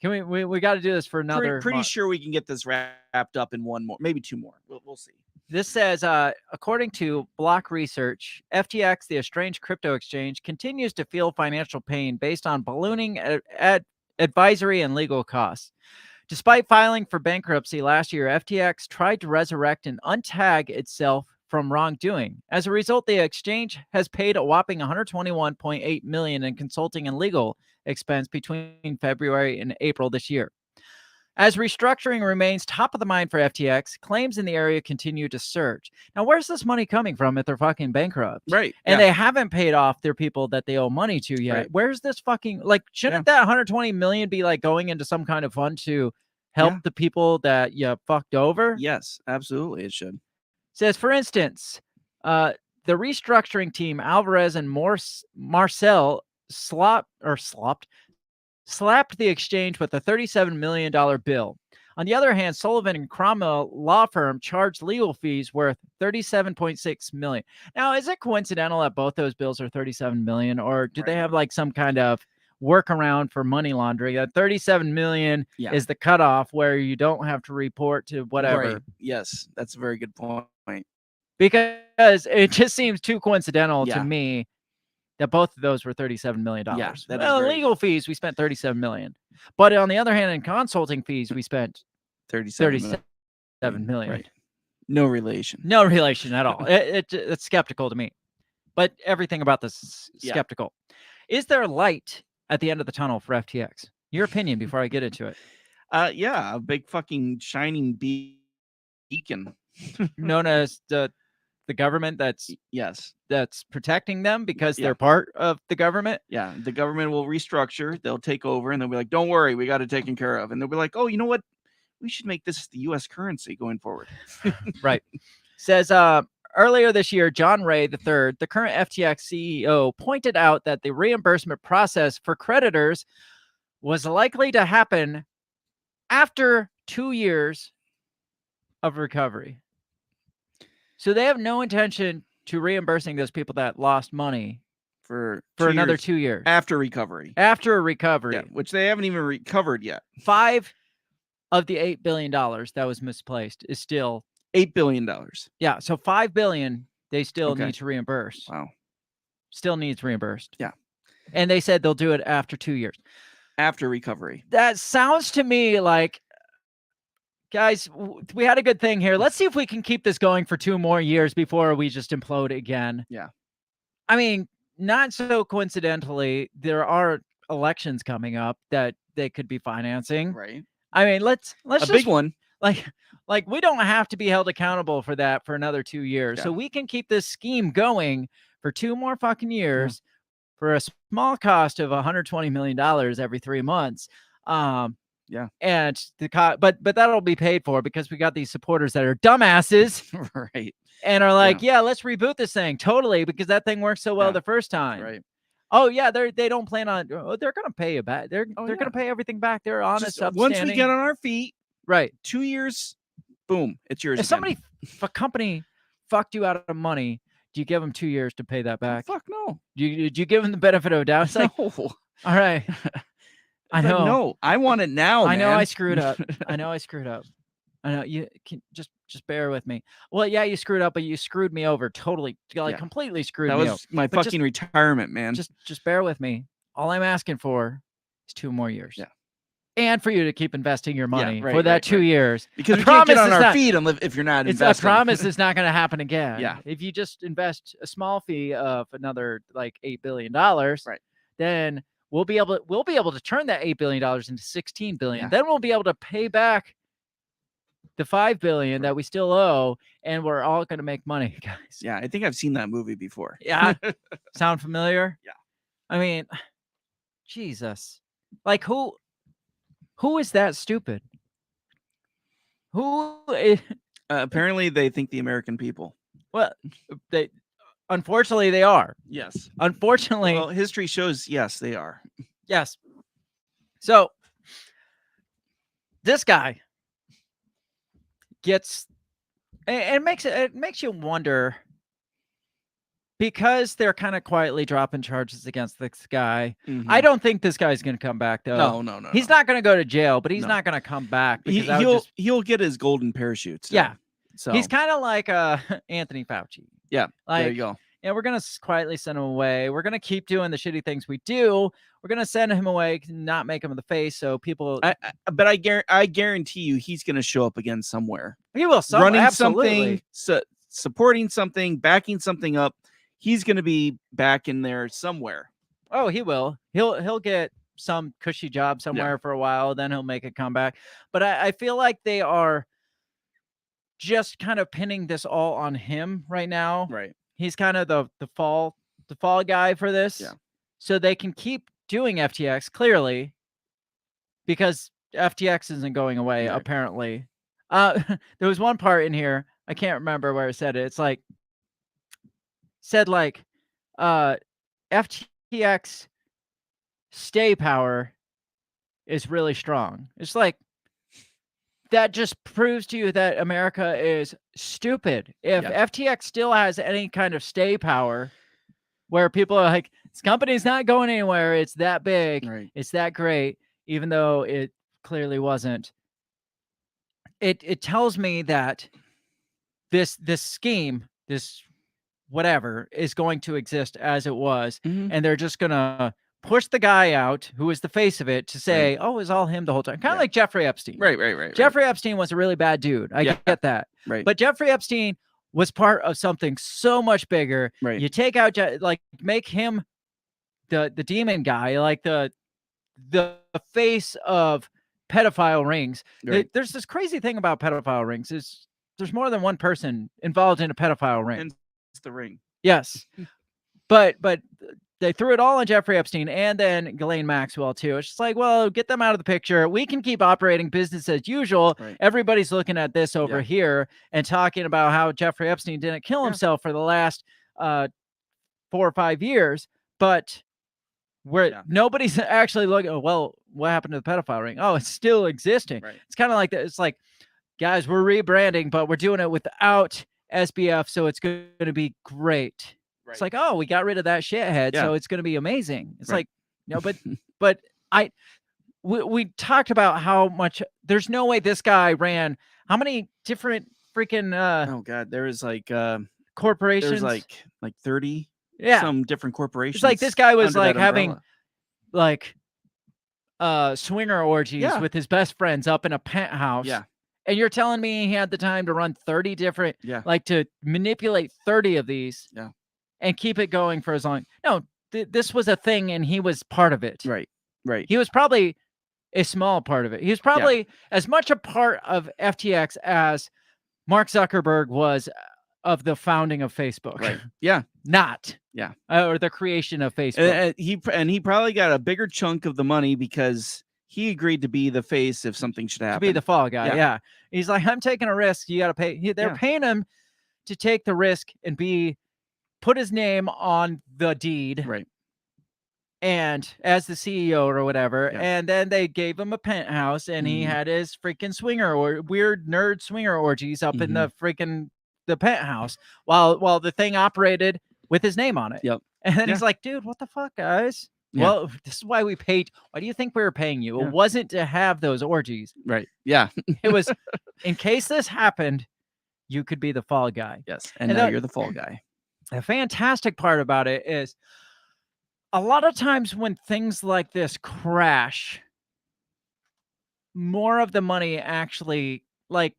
D: Can we got to do this for another
E: Pretty
D: month.
E: sure we can get this wrapped up in one more, maybe two more. We'll see.
D: This says, according to Block Research, FTX, the estranged crypto exchange, continues to feel financial pain based on ballooning advisory and legal costs. Despite filing for bankruptcy last year, FTX tried to resurrect and untag itself from wrongdoing. As a result, the exchange has paid a whopping $121.8 million in consulting and legal expense between February and April this year. As restructuring remains top of the mind for FTX, claims in the area continue to surge. Now, where's this money coming from if they're fucking bankrupt?
E: Right.
D: And they haven't paid off their people that they owe money to yet.
E: Right.
D: Where's this fucking, like, shouldn't that 120 million be like going into some kind of fund to help the people that you fucked over?
E: Yes, absolutely. It should.
D: Says, for instance, the restructuring team, Alvarez and Marcel slapped the exchange with a $37 million bill. On the other hand, Sullivan and Cromwell law firm charged legal fees worth $37.6 million. Now, is it coincidental that both those bills are $37 million, or do they have like some kind of workaround for money laundering? That $37 million is the cutoff where you don't have to report to whatever.
E: Right. Yes, that's a very good point.
D: Because it just seems too coincidental to me that both of those were $37 million.
E: Yeah,
D: well, in legal fees, we spent $37 million. But on the other hand, in consulting fees, we spent $37 million.
E: Right. No relation.
D: No relation at all. It's skeptical to me. But everything about this is skeptical. Is there light at the end of the tunnel for FTX? Your opinion before I get into it.
E: Yeah, a big fucking shining beacon.
D: Known as the government that's protecting them because they're part of the government.
E: Yeah, the government will restructure, they'll take over, and they'll be like, don't worry, we got it taken care of. And they'll be like, oh, you know what? We should make this the US currency going forward.
D: Right. Says earlier this year, John Ray III, the current FTX CEO, pointed out that the reimbursement process for creditors was likely to happen after 2 years of recovery. So they have no intention to reimbursing those people that lost money
E: for
D: another 2 years.
E: After recovery.
D: After a recovery.
E: Yeah, which they haven't even recovered yet.
D: 5 of the $8 billion that was misplaced is still
E: $8 billion.
D: Yeah, so $5 billion they still need to reimburse.
E: Wow.
D: Still needs reimbursed.
E: Yeah.
D: And they said they'll do it after 2 years.
E: After recovery.
D: That sounds to me like, guys, we had a good thing here. Let's see if we can keep this going for 2 more years before we just implode again.
E: Yeah.
D: I mean, not so coincidentally, there are elections coming up that they could be financing.
E: Right.
D: I mean, let's just,
E: big one.
D: Like we don't have to be held accountable for that for another 2 years.
E: Yeah.
D: So we can keep this scheme going for 2 more fucking years for a small cost of $120 million every 3 months.
E: Yeah.
D: And but that'll be paid for because we got these supporters that are dumbasses.
E: Right.
D: And are like, yeah, let's reboot this thing. Totally, because that thing worked so well the first time.
E: Right.
D: Oh yeah, they don't plan on they're gonna pay you back. They're gonna pay everything back. They're honest.
E: Once we get on our feet,
D: right.
E: 2 years, boom, it's yours.
D: If somebody, if a company fucked you out of money, do you give them 2 years to pay that back?
E: Fuck no.
D: Do you give them the benefit of a doubt? It's like,
E: No.
D: all right. I know.
E: No, I want it now.
D: I know
E: man.
D: I screwed up. I know I screwed up. I know you can just bear with me. Well, yeah, you screwed up, but you screwed me over totally, completely screwed
E: that
D: me over.
E: That was my
D: But
E: fucking retirement, man.
D: Just bear with me. All I'm asking for is 2 more years.
E: Yeah.
D: And for you to keep investing your money
E: right,
D: for that
E: right,
D: 2
E: right.
D: years.
E: Because
D: I
E: we can't get
D: promise
E: on
D: it's
E: our
D: not-
E: feet if you're not investing.
D: I promise it's not going to happen again.
E: Yeah.
D: If you just invest a small fee of another like $8 billion, then we'll be able to turn that $8 billion into $16 billion.
E: Yeah.
D: Then we'll be able to pay back the $5 billion that we still owe, and we're all going to make money, guys.
E: Yeah, I think I've seen that movie before.
D: Yeah. Sound familiar?
E: Yeah.
D: I mean, Jesus. Like who is that stupid? Who is,
E: apparently they think the American people.
D: well, unfortunately they are.
E: Yes.
D: Unfortunately,
E: Well, history shows yes, they are.
D: yes. So this guy gets, and it makes you wonder because they're kind of quietly dropping charges against this guy. I don't think this guy's going to come back, though.
E: No.
D: He's not going to go to jail, but he's not going to come back because
E: he'll get his golden parachute. Still.
D: Yeah.
E: So
D: he's kind of like Anthony Fauci.
E: Yeah.
D: Like,
E: there you go.
D: Yeah, we're going to quietly send him away. We're going to keep doing the shitty things we do. We're going to send him away, not make him in the face. So people.
E: But I guarantee you he's going to show up again somewhere.
D: He will.
E: Running
D: absolutely.
E: something, supporting something, backing something up. He's going to be back in there somewhere.
D: Oh, he will. He'll get some cushy job somewhere for a while. Then he'll make a comeback. But I feel like they are just kind of pinning this all on him right now.
E: Right.
D: He's kind of the fall guy for this.
E: Yeah.
D: So they can keep doing FTX clearly because FTX isn't going away, apparently. There was one part in here, I can't remember where it said it. It's like FTX stay power is really strong. It's like that just proves to you that America is stupid. If FTX still has any kind of stay power where people are like, this company's not going anywhere, it's that big, it's that great, even though it clearly wasn't. It tells me that this scheme, this whatever, is going to exist as it was, and they're just gonna push the guy out who is the face of it to say, oh, it was all him the whole time. Kind of like Jeffrey Epstein.
E: Right.
D: Jeffrey Epstein was a really bad dude. I get that.
E: Right.
D: But Jeffrey Epstein was part of something so much bigger.
E: Right.
D: You take out, make him the demon guy, like the face of pedophile rings.
E: Right.
D: There's this crazy thing about pedophile rings is there's more than one person involved in a pedophile ring.
E: And it's the ring.
D: Yes. But they threw it all on Jeffrey Epstein and then Ghislaine Maxwell too. It's just like, well, get them out of the picture. We can keep operating business as usual.
E: Right.
D: Everybody's looking at this over here and talking about how Jeffrey Epstein didn't kill himself for the last 4 or 5 years, but nobody's actually looking. Oh, well, what happened to the pedophile ring? Oh, it's still existing.
E: Right.
D: It's kind of like that. It's like, guys, we're rebranding, but we're doing it without SBF, so it's going to be great. Right. It's like, oh, we got rid of that shithead, so it's going to be amazing. It's like, no, but we talked about how much. There's no way this guy ran. How many different freaking?
E: Oh God, there was like
D: corporations.
E: There's like 30.
D: Yeah,
E: some different corporations.
D: It's like this guy was like having like swinger orgies with his best friends up in a penthouse.
E: Yeah.
D: And you're telling me he had the time to run 30 different, like to manipulate 30 of these and keep it going for as long. No, this was a thing and he was part of it.
E: Right.
D: He was probably a small part of it. He was probably as much a part of FTX as Mark Zuckerberg was of the founding of Facebook.
E: Right. Yeah.
D: Not.
E: Yeah.
D: Or the creation of Facebook.
E: He probably got a bigger chunk of the money because he agreed to be the face if something should happen.
D: To be the fall guy. Yeah. He's like, I'm taking a risk. You got to pay. They're paying him to take the risk and put his name on the deed.
E: Right.
D: And as the CEO or whatever. And then they gave him a penthouse and he had his freaking swinger or weird nerd swinger orgies up in the freaking the penthouse while the thing operated with his name on it.
E: Yep.
D: And then he's like, dude, what the fuck, guys? Yeah. Well, this is why we paid. Why do you think we were paying you? It wasn't to have those orgies.
E: Right. Yeah.
D: It was in case this happened, you could be the fall guy.
E: Yes. And now you're the fall guy.
D: The fantastic part about it is a lot of times when things like this crash, more of the money actually, like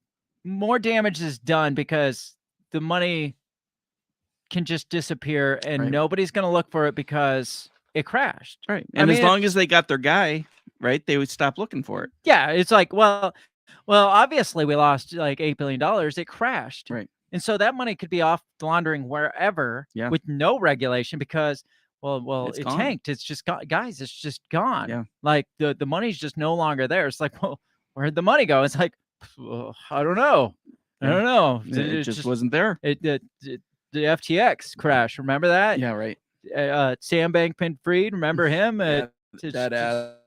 D: more damage is done because the money can just disappear and nobody's going to look for it because it crashed.
E: Right. And as long as they got their guy, right, they would stop looking for it.
D: Yeah. It's like, well, obviously we lost like $8 billion. It crashed.
E: Right.
D: And so that money could be off laundering wherever with no regulation because, well, it tanked. It's just guys, it's just gone.
E: Yeah.
D: Like the money's just no longer there. It's like, well, where'd the money go? It's like, I don't know. I don't know.
E: It just wasn't there.
D: The FTX crash. Remember that?
E: Yeah, right.
D: Sam Bankman-Fried, remember him?
E: That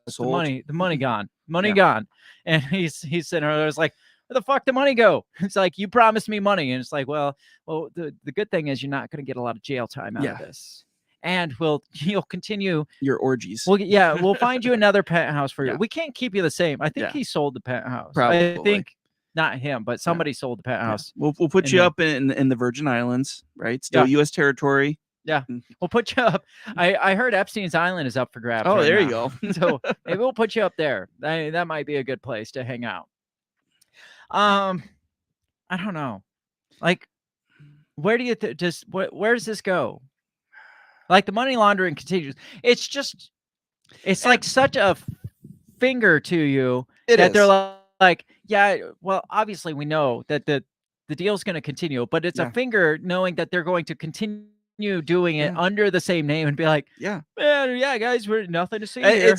E: asshole.
D: The money gone. Money gone. And he's sitting there. I was like, where the fuck did money go? It's like, you promised me money. And it's like, well, the good thing is you're not going to get a lot of jail time out of this. And you'll continue
E: your orgies.
D: We'll find you another penthouse for you. We can't keep you the same. I think he sold the penthouse.
E: Probably.
D: I think not him, but somebody sold the penthouse.
E: We'll put you up in the Virgin Islands, right? Still U.S. territory.
D: Yeah, we'll put you up. I heard Epstein's Island is up for grabs.
E: Oh,
D: right
E: there
D: now.
E: you go.
D: So maybe we'll put you up there. That might be a good place to hang out. I don't know. Like, where do you where does this go? Like, the money laundering continues. It's like such a finger to you they're like, yeah, well, obviously we know that the deal's going to continue, but it's a finger knowing that they're going to continue doing it under the same name and be like, man, guys, we're nothing to see here.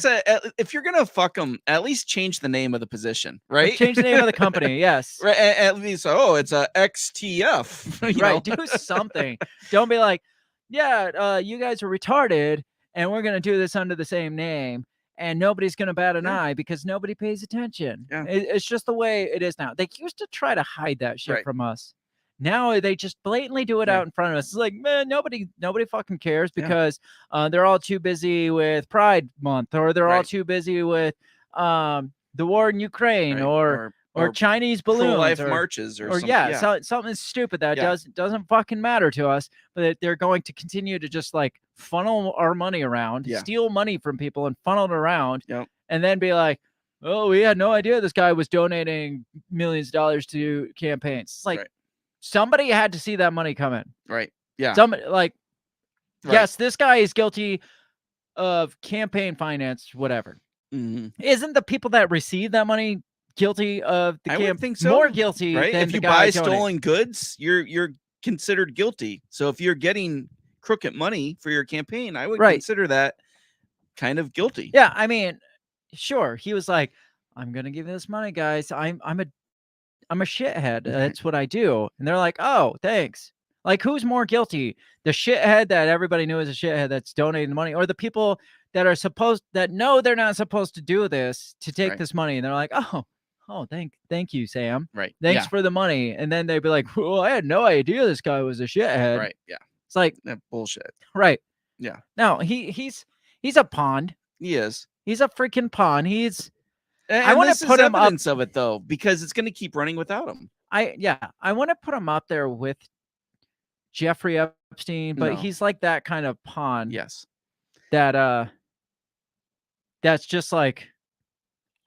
E: If you're gonna fuck them, at least change the name of the position, right?
D: Change the name of the company. Yes,
E: right. At least, it's a XTF,
D: right? Do something. Don't be like, you guys are retarded, and we're gonna do this under the same name, and nobody's gonna bat an eye because nobody pays attention. It's just the way it is now. They used to try to hide that shit from us. Now they just blatantly do it out in front of us. It's like, man, nobody fucking cares because they're all too busy with Pride Month, or they're all too busy with the war in Ukraine, or Chinese balloons,
E: pro-life marches, or something.
D: Something stupid that doesn't fucking matter to us. But they're going to continue to just like funnel our money around, steal money from people, and funnel it around, and then be like, oh, we had no idea this guy was donating millions of dollars to campaigns. It's like. Somebody had to see that money come in.
E: Right. Yeah.
D: Somebody yes, this guy is guilty of campaign finance, whatever.
E: Mm-hmm.
D: Isn't the people that receive that money guilty of the campaign?
E: I would think so.
D: More guilty,
E: right?
D: Than
E: if
D: the
E: you
D: guy
E: buy stolen goods, you're considered guilty. So if you're getting crooked money for your campaign, I would consider that kind of guilty.
D: Yeah, I mean, sure. He was like, I'm gonna give you this money, guys. I'm a shithead. That's what I do. And they're like, oh, thanks. Like, who's more guilty? The shithead that everybody knew is a shithead that's donating the money, or the people that are that know they're not supposed to do this, to take this money, and they're like, oh, thank you, Sam.
E: Right.
D: Thanks for the money. And then they'd be like, well, I had no idea this guy was a shithead.
E: Right. Yeah.
D: It's like
E: that bullshit.
D: Right.
E: Yeah.
D: No, he's a pawn.
E: He is.
D: He's a freaking pawn.
E: And
D: I want to put him
E: evidence of it, though, because it's going to keep running without him.
D: I want to put him up there with Jeffrey Epstein, but he's like that kind of pawn.
E: Yes.
D: That's just like,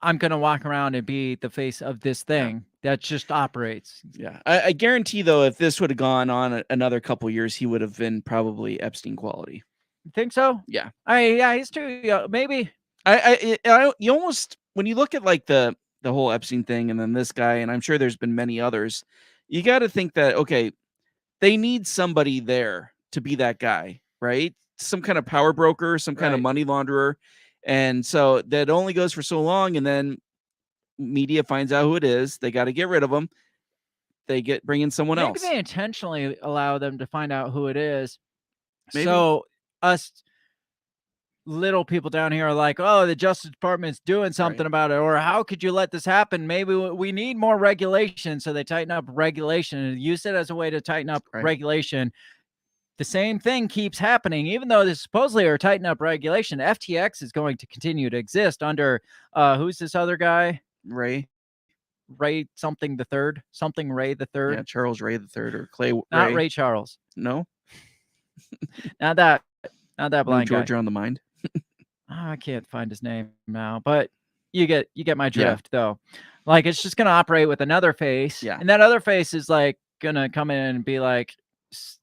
D: I'm going to walk around and be the face of this thing that just operates.
E: Yeah. I guarantee, though, if this would have gone on another couple years, he would have been probably Epstein quality.
D: You think so?
E: Yeah.
D: He's too young. Maybe.
E: You almost, when you look at like the whole Epstein thing, and then this guy, and I'm sure there's been many others, you got to think that, okay, they need somebody there to be that guy, right? Some kind of power broker, some kind of money launderer. And so that only goes for so long. And then media finds out who it is. They got to get rid of them. They bring in someone else.
D: Maybe they intentionally allow them to find out who it is.
E: Maybe.
D: So us little people down here are like, oh, the Justice Department's doing something about it, or how could you let this happen? Maybe we need more regulation, so they tighten up regulation and use it as a way to tighten up regulation. The same thing keeps happening, even though this supposedly are tighten up regulation. FTX is going to continue to exist under who's this other guy?
E: Ray
D: something the third, something Ray the third.
E: Yeah, Charles Ray the third, or Clay.
D: Not Ray Charles.
E: No,
D: not that blind
E: Georgia
D: guy
E: on the mind.
D: I can't find his name now, but you get my drift, though. Like, it's just gonna operate with another face, and that other face is like gonna come in and be like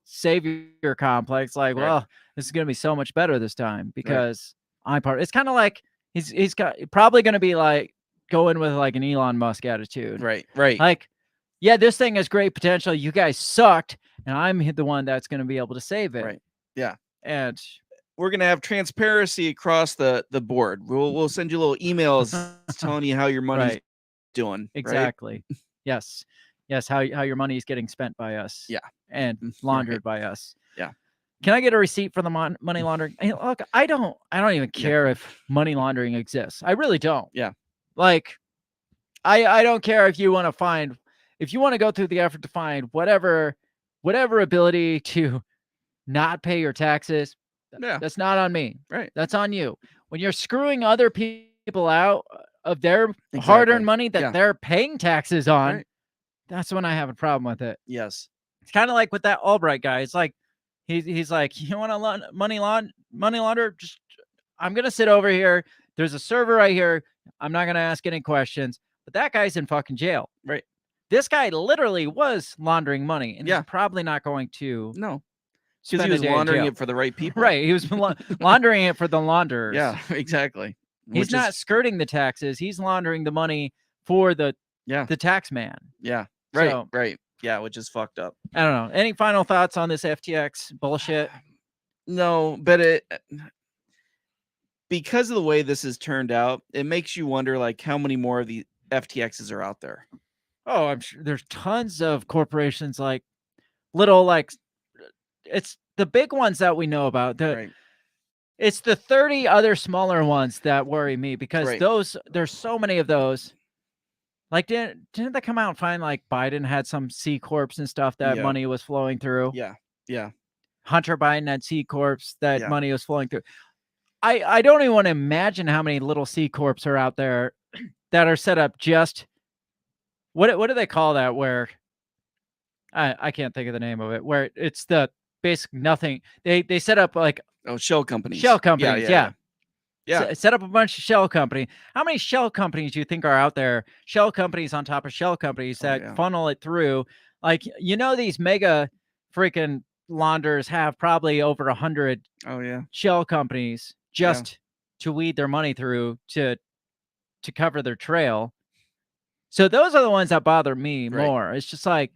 D: savior complex, like, well, this is gonna be so much better this time because I'm part. It's kind of like he's probably gonna be like going with like an Elon Musk attitude,
E: right?
D: Like, yeah, this thing has great potential. You guys sucked, and I'm the one that's gonna be able to save it,
E: right? Yeah,
D: and
E: we're gonna have transparency across the board. We'll send you little emails telling you how your money's doing.
D: Exactly. Yes. How your money is getting spent by us.
E: Yeah.
D: And laundered by us.
E: Yeah.
D: Can I get a receipt for the money laundering? Hey, look, I don't even care if money laundering exists. I really don't.
E: Yeah.
D: Like, I don't care if you want to go through the effort to find whatever ability to not pay your taxes.
E: Yeah.
D: That's not on me.
E: Right.
D: That's on you. When you're screwing other people out of their hard-earned money that they're paying taxes on, that's when I have a problem with it.
E: Yes.
D: It's kind of like with that Albright guy. It's like he's like, you want to money launder? Just I'm gonna sit over here. There's a server right here. I'm not gonna ask any questions. But that guy's in fucking jail.
E: Right.
D: This guy literally was laundering money, and he's probably not going to.
E: No. Because he was laundering it for the right people.
D: Right. He was laundering it for the launderers.
E: Yeah, exactly.
D: He's not skirting the taxes. He's laundering the money for the tax man.
E: Yeah. Right.
D: So,
E: right. Yeah, which is fucked up.
D: I don't know. Any final thoughts on this FTX bullshit?
E: No, but because of the way this has turned out, it makes you wonder like how many more of the FTXs are out there.
D: Oh, I'm sure there's tons of corporations like little like it's the big ones that we know about. It's the 30 other smaller ones that worry me because there's so many of those. Like, didn't they come out and find like Biden had some C corps and stuff that money was flowing through?
E: Yeah. Yeah.
D: Hunter Biden had C corps that money was flowing through. I don't even want to imagine how many little C corps are out there that are set up just what do they call that? Where I can't think of the name of it. Where it's the basic nothing. They set up like
E: shell companies.
D: Shell companies, yeah. Set up a bunch of shell company. How many shell companies do you think are out there? Shell companies on top of shell companies that funnel it through. Like, these mega freaking launderers have probably over 100 shell companies just to weed their money through to cover their trail. So those are the ones that bother me more. It's just like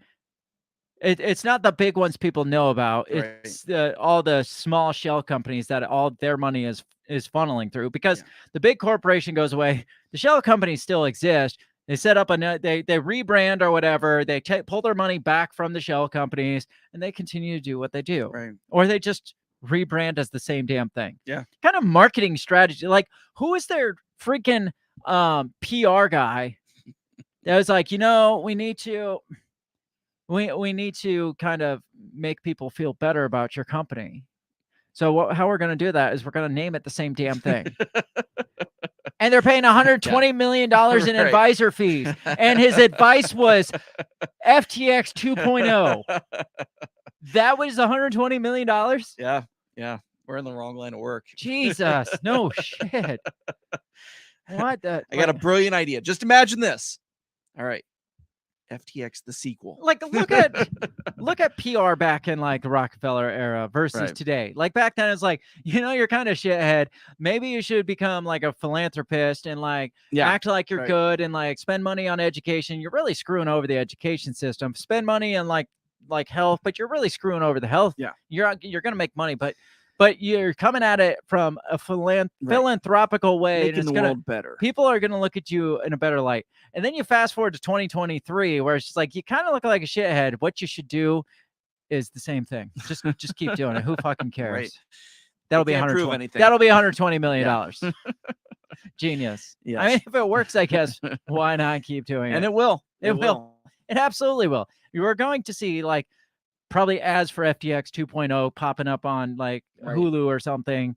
D: it's not the big ones people know about. It's all the small shell companies that all their money is funneling through because the big corporation goes away. The shell companies still exist. They set up they rebrand or whatever. They pull their money back from the shell companies and they continue to do what they do.
E: Right.
D: Or they just rebrand as the same damn thing.
E: Yeah.
D: Kind of marketing strategy. Like, who is their freaking PR guy that was like, we need to kind of make people feel better about your company. So how we're going to do that is we're going to name it the same damn thing. And they're paying $120 million in advisor fees. And his advice was FTX 2.0. That was $120 million?
E: Yeah. Yeah. We're in the wrong line of work.
D: Jesus. No shit. What the?
E: I got a brilliant idea. Just imagine this. All right. FTX the sequel.
D: Like look at PR back in like the Rockefeller era versus today. Like back then it's like, you're kind of shithead. Maybe you should become like a philanthropist and like act like you're good and like spend money on education. You're really screwing over the education system. Spend money on like health, but you're really screwing over the health.
E: Yeah.
D: You're going to make money, but you're coming at it from a philanthropical way.
E: Making the world better.
D: People are going to look at you in a better light. And then you fast forward to 2023, where it's just like, you kind of look like a shithead. What you should do is the same thing. Just keep doing it. Who fucking cares?
E: Right.
D: That'll be $120 million. Genius.
E: Yes.
D: I mean, if it works, I guess, why not keep doing it?
E: And it will.
D: It will. It absolutely will. You are going to see like probably ads for FTX 2.0 popping up on like Hulu or something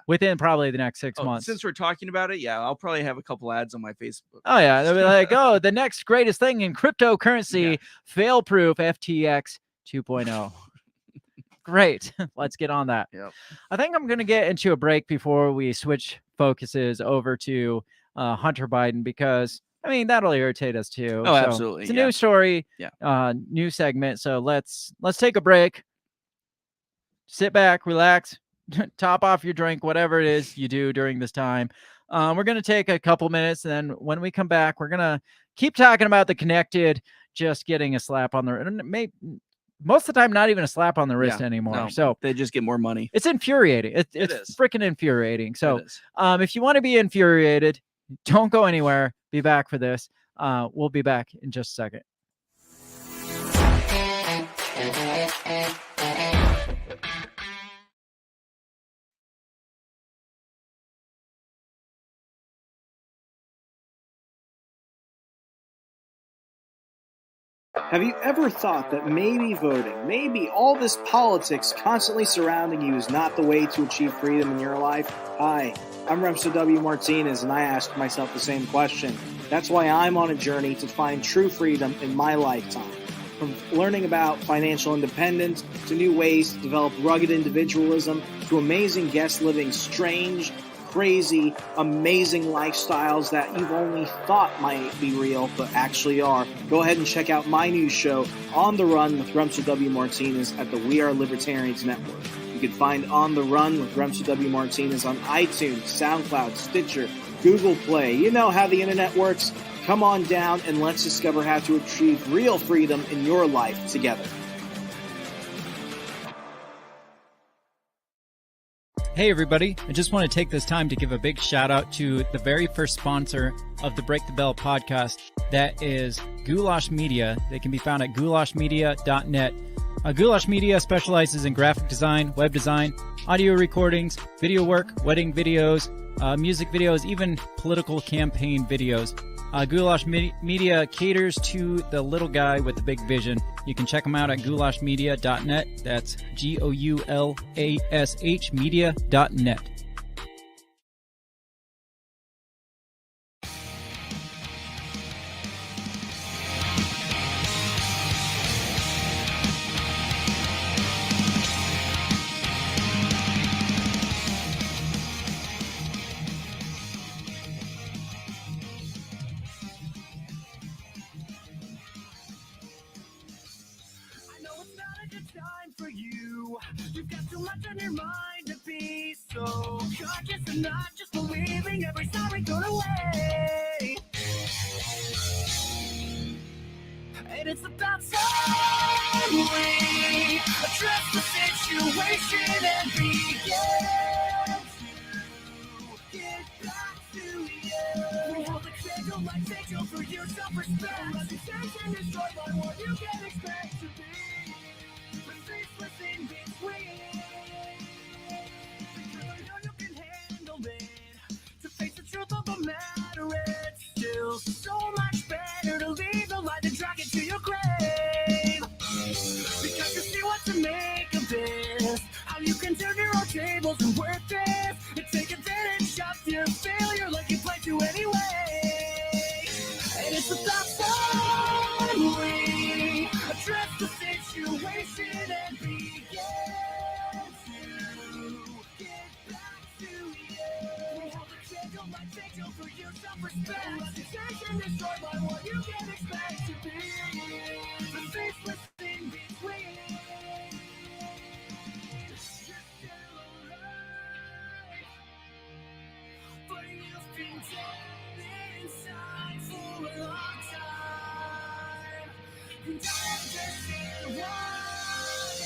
D: within probably the next 6 months.
E: Since we're talking about it, I'll probably have a couple ads on my Facebook.
D: Oh, yeah. They'll be like, the next greatest thing in cryptocurrency, fail-proof FTX 2.0. Great. Let's get on that.
E: Yep.
D: I think I'm going to get into a break before we switch focuses over to Hunter Biden because that'll irritate us too.
E: Oh, absolutely.
D: It's a new story, new segment. So let's take a break. Sit back, relax, top off your drink, whatever it is you do during this time. We're going to take a couple minutes, and then when we come back, we're going to keep talking about the connected just getting a slap on the most of the time, not even a slap on the wrist anymore.
E: No,
D: so
E: they just get more money.
D: It's infuriating. It's freaking infuriating. So if you want to be infuriated, don't go anywhere. Be back for this. We'll be back in just a second.
J: Have you ever thought that maybe voting, maybe all this politics constantly surrounding you is not the way to achieve freedom in your life? Hi, I'm Remso W. Martinez, and I ask myself the same question. That's why I'm on a journey to find true freedom in my lifetime. From learning about financial independence to new ways to develop rugged individualism to amazing guests living strange, crazy, amazing lifestyles that you've only thought might be real but actually are. Go ahead and check out my new show, On the Run with Remso W. Martinez at the We Are Libertarians Network. You can find On the Run with Remso W. Martinez on iTunes, SoundCloud, Stitcher, Google Play. You know how the internet works. Come on down and let's discover how to achieve real freedom in your life together.
D: Hey everybody, I just want to take this time to give a big shout out to the very first sponsor of the Break the Bell podcast. That is Goulash Media. They can be found at goulashmedia.net. Goulash Media specializes in graphic design, web design, audio recordings, video work, wedding videos, music videos, even political campaign videos. Goulash Media caters to the little guy with the big vision. You can check them out at goulashmedia.net. That's GOULASH media.net.
K: You've got too much on your mind to be so conscious and not just believing every sorry gone away. And it's about time we address the situation and begin to get back to you. We hold the candle like vigil for your self-respect. Reputation destroyed by what you can expect to be. Faceless in between, because I know you can handle it. To face the truth of the matter, it's still so much better to leave the light and drag it to your grave. Because you see what to make of this, how you can turn your own tables and work this, and take advantage of your failure like you planned to anyway. And it's about time we address the situation and begin to get back to you. We hold the candle like vigil for your self-respect. Reputation destroyed by what you can expect to be. The faceless in between. You're still alive, but you've been dead inside for a long time. And I understand why,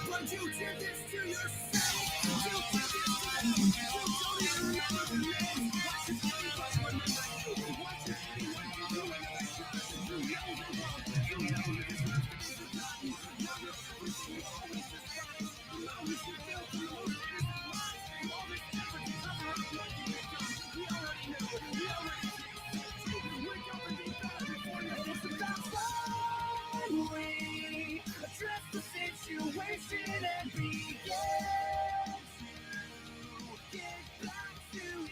K: but you did this to yourself. You did this to me. You don't even remember the name. Why should anybody remember you? Why should anyone give you another shot? You know the wrong. You know you deserve to be forgotten. Now you're everything you always disguised. You always should feel through all this lies. All this effort to cover up what you've done. We already know. We already see. Wake up and be better before you're just about time. We address the situation and begin to get back to you.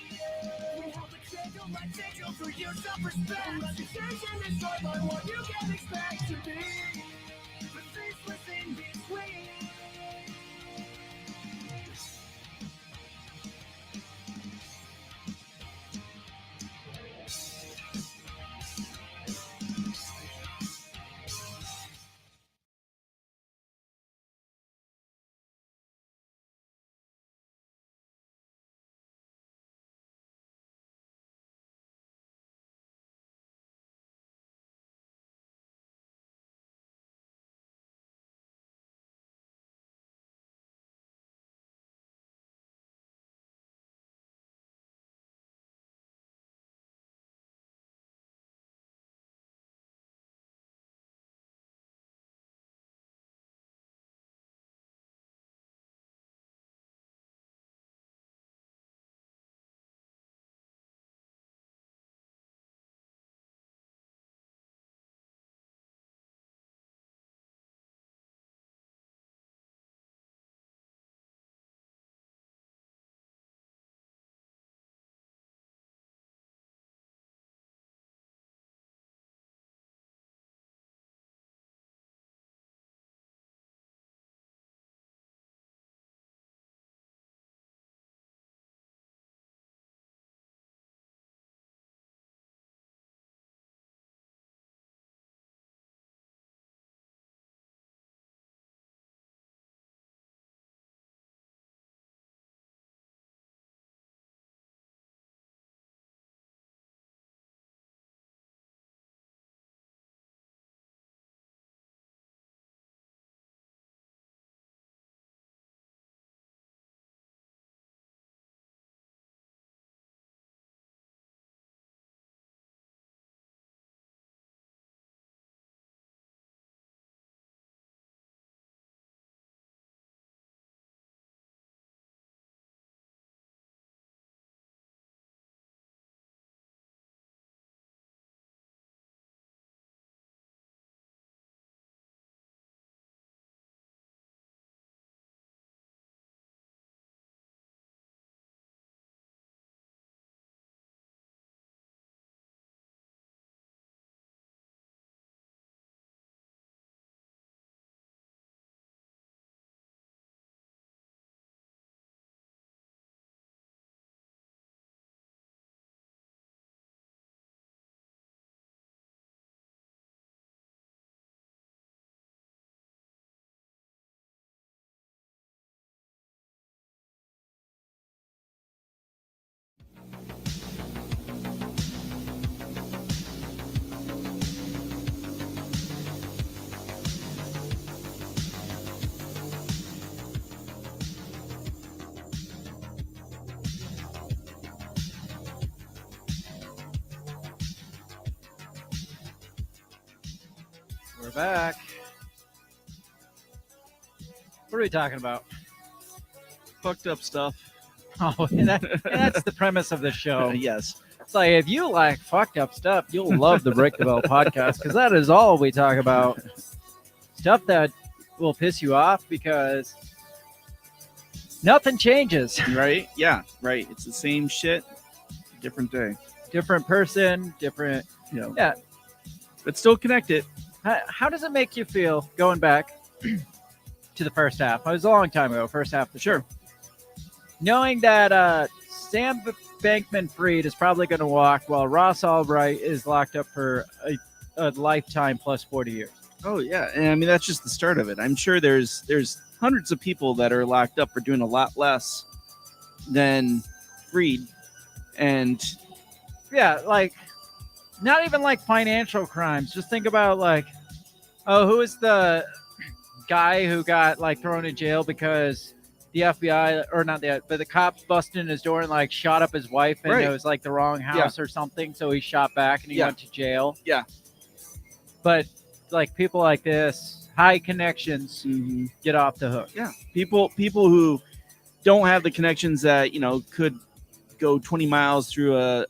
K: We hold the candle like vigil for your self-respect. Reputation destroyed by what you can expect to be. The faceless in between.
D: We're back. What are we talking about?
E: Fucked up stuff.
D: Oh, that's the premise of the show.
E: Yes.
D: It's like, if you like fucked up stuff, you'll love the Break the Bell podcast, because that is all we talk about. Stuff that will piss you off because nothing changes.
E: Right? Yeah, right. It's the same shit, different day.
D: Different person, different... Yeah.
E: But still connected.
D: How does it make you feel going back to the first half? It was a long time ago, first half of the show. Knowing that Sam Bankman-Fried is probably going to walk while Ross Albright is locked up for a lifetime plus 40 years.
E: Oh, yeah. And I mean, that's just the start of it. I'm sure there's hundreds of people that are locked up for doing a lot less than Fried. And
D: yeah, like, not even like financial crimes. Just think about like, who is the guy who got like thrown in jail because the FBI, or not but the cops busted in his door and like shot up his wife, and it was like the wrong house or something. So he shot back and he went to jail.
E: Yeah.
D: But like people like this, high connections, get off the hook.
E: Yeah. People who don't have the connections that, could go 20 miles through a,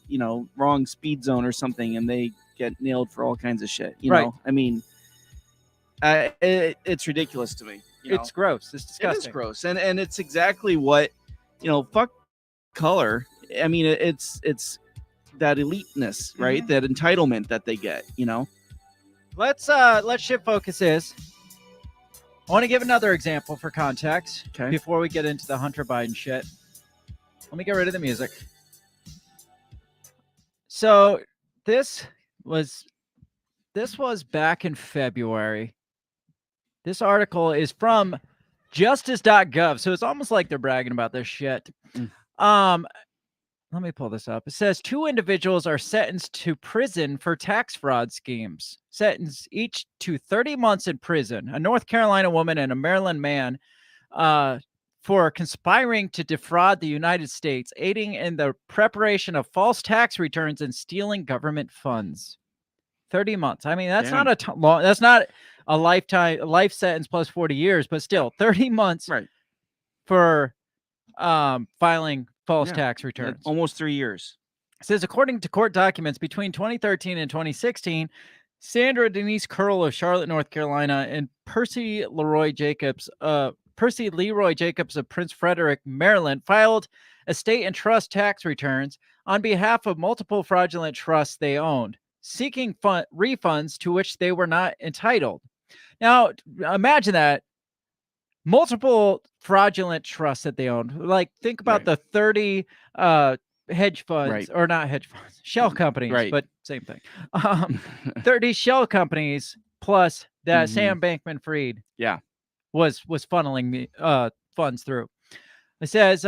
E: wrong speed zone or something, and they get nailed for all kinds of shit. You know, I mean, it's ridiculous to me.
D: It's gross. It's disgusting.
E: It is gross. And it's exactly what, fuck color. I mean, it's that eliteness, right? That entitlement that they get,
D: Let's shift focuses. I want to give another example for context before we get into the Hunter Biden shit. Let me get rid of the music. So this was back in February. This article is from justice.gov. So it's almost like they're bragging about this shit. Let me pull this up. It says 2 individuals are sentenced to prison for tax fraud schemes. Sentenced each to 30 months in prison. A North Carolina woman and a Maryland man for conspiring to defraud the United States, aiding in the preparation of false tax returns and stealing government funds. 30 months. I mean, that's not that's not a life sentence plus 40 years, but still 30 months for filing false tax returns.
E: Almost 3 years.
D: It says, according to court documents, between 2013 and 2016, Sandra Denise Curl of Charlotte, North Carolina, and Percy Leroy Jacobs of Prince Frederick, Maryland, filed estate and trust tax returns on behalf of multiple fraudulent trusts they owned, seeking refunds to which they were not entitled. Now, imagine that. Multiple fraudulent trusts that they owned. Like, think about the 30 hedge funds, or not hedge funds, shell companies, but same thing. 30 shell companies plus that Sam Bankman-Fried was funneling funds through. It says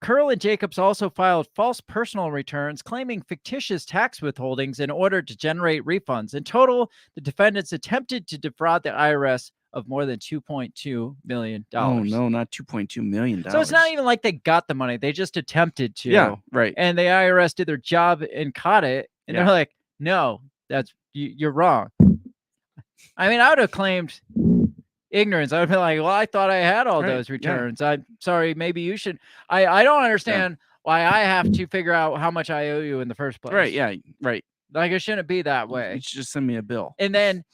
D: Curl and Jacobs also filed false personal returns claiming fictitious tax withholdings in order to generate refunds. In total, the defendants attempted to defraud the IRS of more than $2.2 million.
E: Oh, no, not $2.2 million.
D: So it's not even like they got the money. They just attempted to.
E: Yeah, right.
D: And the IRS did their job and caught it. And they're like, no, you're wrong. I mean, I would have claimed ignorance. I would be like, well, I thought I had all those returns. I'm sorry. Maybe you should. I don't understand why I have to figure out how much I owe you in the first place.
E: Right. Yeah. Right.
D: Like, it shouldn't be that way.
E: You should just send me a bill.
D: And then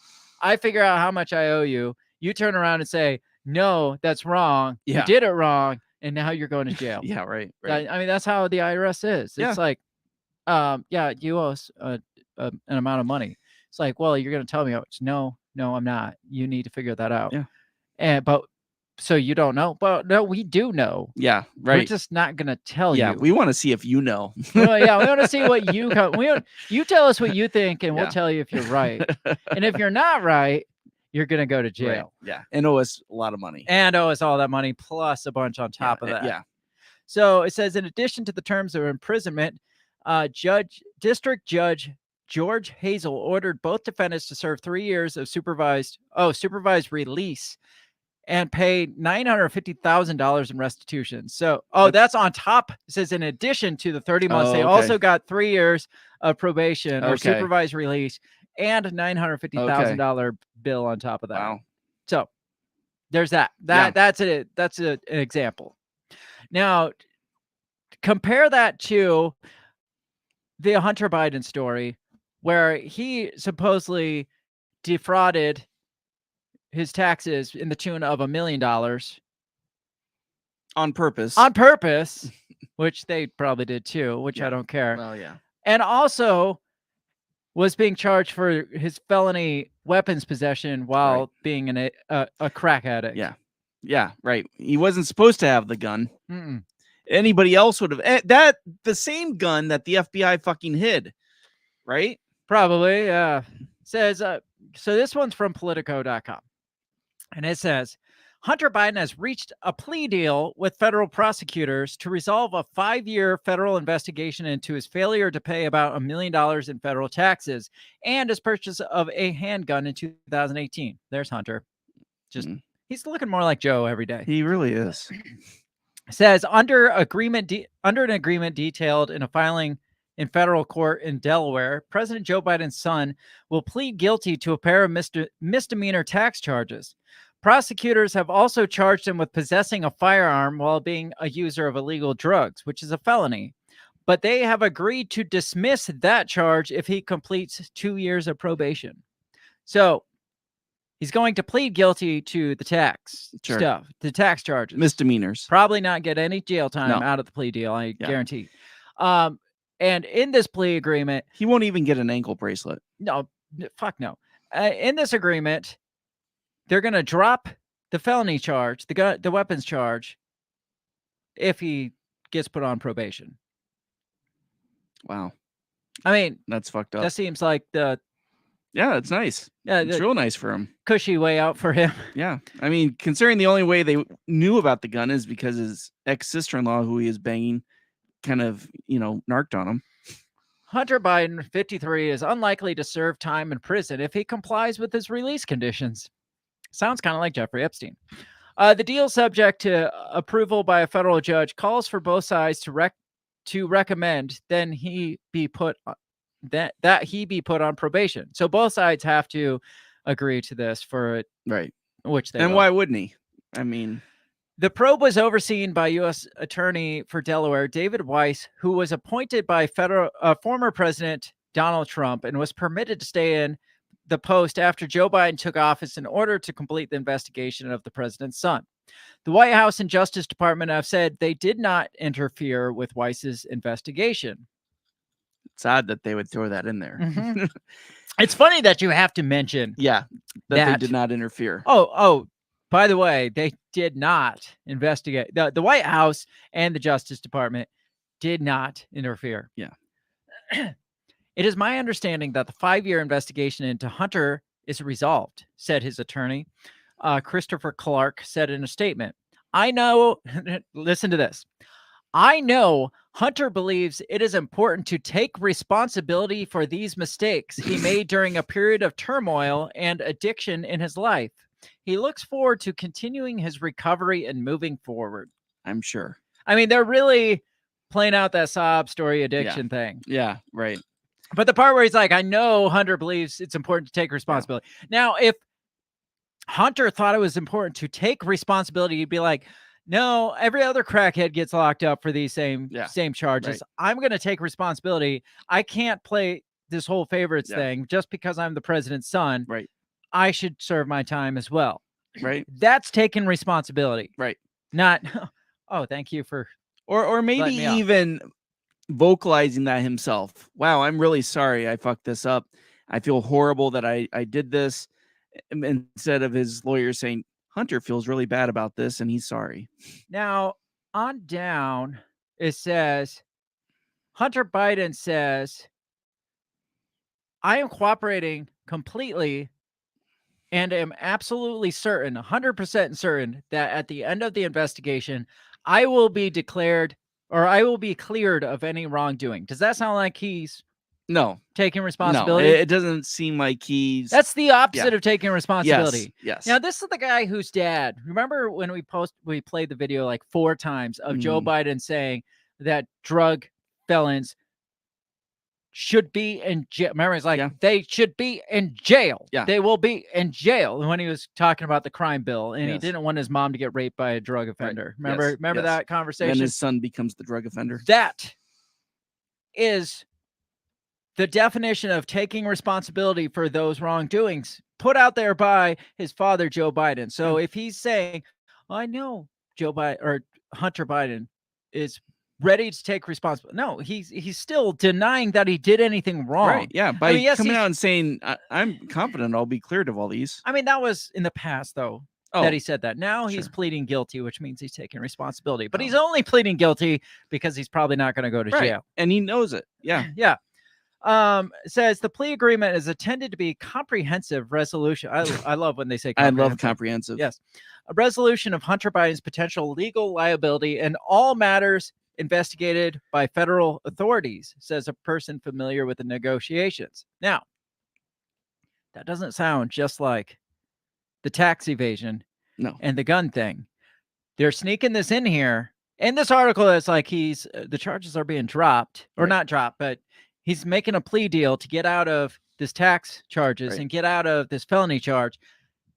D: I figure out how much I owe you. You turn around and say, no, that's wrong. You did it wrong. And now you're going to jail.
E: Right.
D: I mean, that's how the IRS is. It's like, you owe us an amount of money. It's like, well, you're going to tell me, no, I'm not. You need to figure that out.
E: Yeah.
D: But so you don't know? But no, we do know.
E: Yeah, right.
D: We're just not going to tell you.
E: Yeah, we want to see if you know.
D: Well, we want to see what you you tell us what you think, and we'll tell you if you're right. And if you're not right, you're going to go to jail.
E: Right. Yeah, and owe us a lot of money.
D: And owe us all that money plus a bunch on top of that.
E: Yeah.
D: So it says, in addition to the terms of imprisonment, District Judge George Hazel ordered both defendants to serve 3 years of supervised release and pay $950,000 in restitution. So, that's on top. It says, in addition to the 30 months, they also got 3 years of probation or supervised release and a $950,000 bill on top of that.
E: Wow.
D: So there's that. That's an example. Now, compare that to the Hunter Biden story, where he supposedly defrauded his taxes in the tune of $1 million
E: on purpose.
D: On purpose, which they probably did too, which I don't care.
E: Well, yeah.
D: And also was being charged for his felony weapons possession while being a crack addict.
E: Yeah. Yeah, right. He wasn't supposed to have the gun.
D: Mm-mm.
E: Anybody else would have the same gun that the FBI fucking hid, right?
D: Probably. Says so this one's from Politico.com. And it says Hunter Biden has reached a plea deal with federal prosecutors to resolve a 5-year federal investigation into his failure to pay about $1 million in federal taxes and his purchase of a handgun in 2018. There's Hunter. Just he's looking more like Joe every day.
E: He really is.
D: Says under an agreement detailed in a filing in federal court in Delaware, President Joe Biden's son will plead guilty to a pair of misdemeanor tax charges. Prosecutors have also charged him with possessing a firearm while being a user of illegal drugs, which is a felony. But they have agreed to dismiss that charge if he completes 2 years of probation. So he's going to plead guilty to the tax stuff, the tax charges.
E: Misdemeanors.
D: Probably not get any jail time out of the plea deal, I guarantee. And in this plea agreement...
E: He won't even get an ankle bracelet.
D: No, fuck no. In this agreement, they're going to drop the felony charge, the weapons charge, if he gets put on probation.
E: Wow.
D: I mean...
E: That's fucked up.
D: That seems like the...
E: Yeah, it's nice. Yeah, it's real nice for him.
D: Cushy way out for him.
E: Yeah. I mean, considering the only way they knew about the gun is because his ex-sister-in-law, who he is banging, kind of, narked on him.
D: Hunter Biden, 53, is unlikely to serve time in prison if he complies with his release conditions. Sounds kind of like Jeffrey Epstein. The deal, subject to approval by a federal judge, calls for both sides to recommend that he be put on probation. So both sides have to agree to this for it.
E: Right.
D: Which they
E: And
D: will.
E: why wouldn't he? I mean...
D: The probe was overseen by U.S. Attorney for Delaware, David Weiss, who was appointed by former President Donald Trump and was permitted to stay in the post after Joe Biden took office in order to complete the investigation of the president's son. The White House and Justice Department have said they did not interfere with Weiss's investigation.
E: It's odd that they would throw that in there.
D: Mm-hmm. It's funny that you have to mention
E: that they did not interfere.
D: Oh, by the way, they did not investigate. The White House and the Justice Department did not interfere.
E: Yeah.
D: It is my understanding that the 5-year investigation into Hunter is resolved, said his attorney. Christopher Clark said in a statement, I know, listen to this. I know Hunter believes it is important to take responsibility for these mistakes he made during a period of turmoil and addiction in his life. He looks forward to continuing his recovery and moving forward.
E: I'm sure.
D: I mean, they're really playing out that sob story addiction thing.
E: Yeah, right.
D: But the part where he's like, I know Hunter believes it's important to take responsibility. Yeah. Now, if Hunter thought it was important to take responsibility, he'd be like, no, every other crackhead gets locked up for these same charges. Right. I'm going to take responsibility. I can't play this whole favorites thing just because I'm the president's son.
E: Right.
D: I should serve my time as well.
E: Right.
D: That's taking responsibility.
E: Right.
D: Not, oh, thank you for...
E: Or maybe even vocalizing that himself. Wow, I'm really sorry I fucked this up. I feel horrible that I did this. Instead of his lawyer saying, Hunter feels really bad about this and he's sorry.
D: Now, on down, it says, Hunter Biden says, I am cooperating completely and am absolutely certain, 100% certain, that at the end of the investigation, I will be declared, or I will be cleared of any wrongdoing. Does that sound like he's taking responsibility?
E: No, it doesn't seem like he's...
D: That's the opposite of taking responsibility.
E: Yes.
D: Now, this is the guy whose dad, remember when we played the video like 4 times of Joe Biden saying that drug felons should be in jail. Remember, he's like, they should be in jail.
E: Yeah.
D: They will be in jail. And when he was talking about the crime bill, and he didn't want his mom to get raped by a drug offender.
E: Right.
D: Remember that conversation?
E: And then his son becomes the drug offender.
D: That is the definition of taking responsibility for those wrongdoings put out there by his father, Joe Biden. So if he's saying, I know Joe Biden or Hunter Biden is ready to take responsibility. No, he's still denying that he did anything wrong.
E: Right. Yeah. By coming out and saying, I'm confident I'll be cleared of all these.
D: I mean, that was in the past, though, that he said that. Now he's pleading guilty, which means he's taking responsibility. But he's only pleading guilty because he's probably not going to go to jail.
E: And he knows it. Yeah.
D: Yeah. Says the plea agreement is intended to be comprehensive resolution. I love when they say comprehensive.
E: I love comprehensive.
D: Yes. A resolution of Hunter Biden's potential legal liability and all matters investigated by federal authorities, says a person familiar with the negotiations. Now, that doesn't sound just like the tax evasion and the gun thing. They're sneaking this in here. In this article, it's like the charges are being dropped, or not dropped, but he's making a plea deal to get out of this tax charges and get out of this felony charge.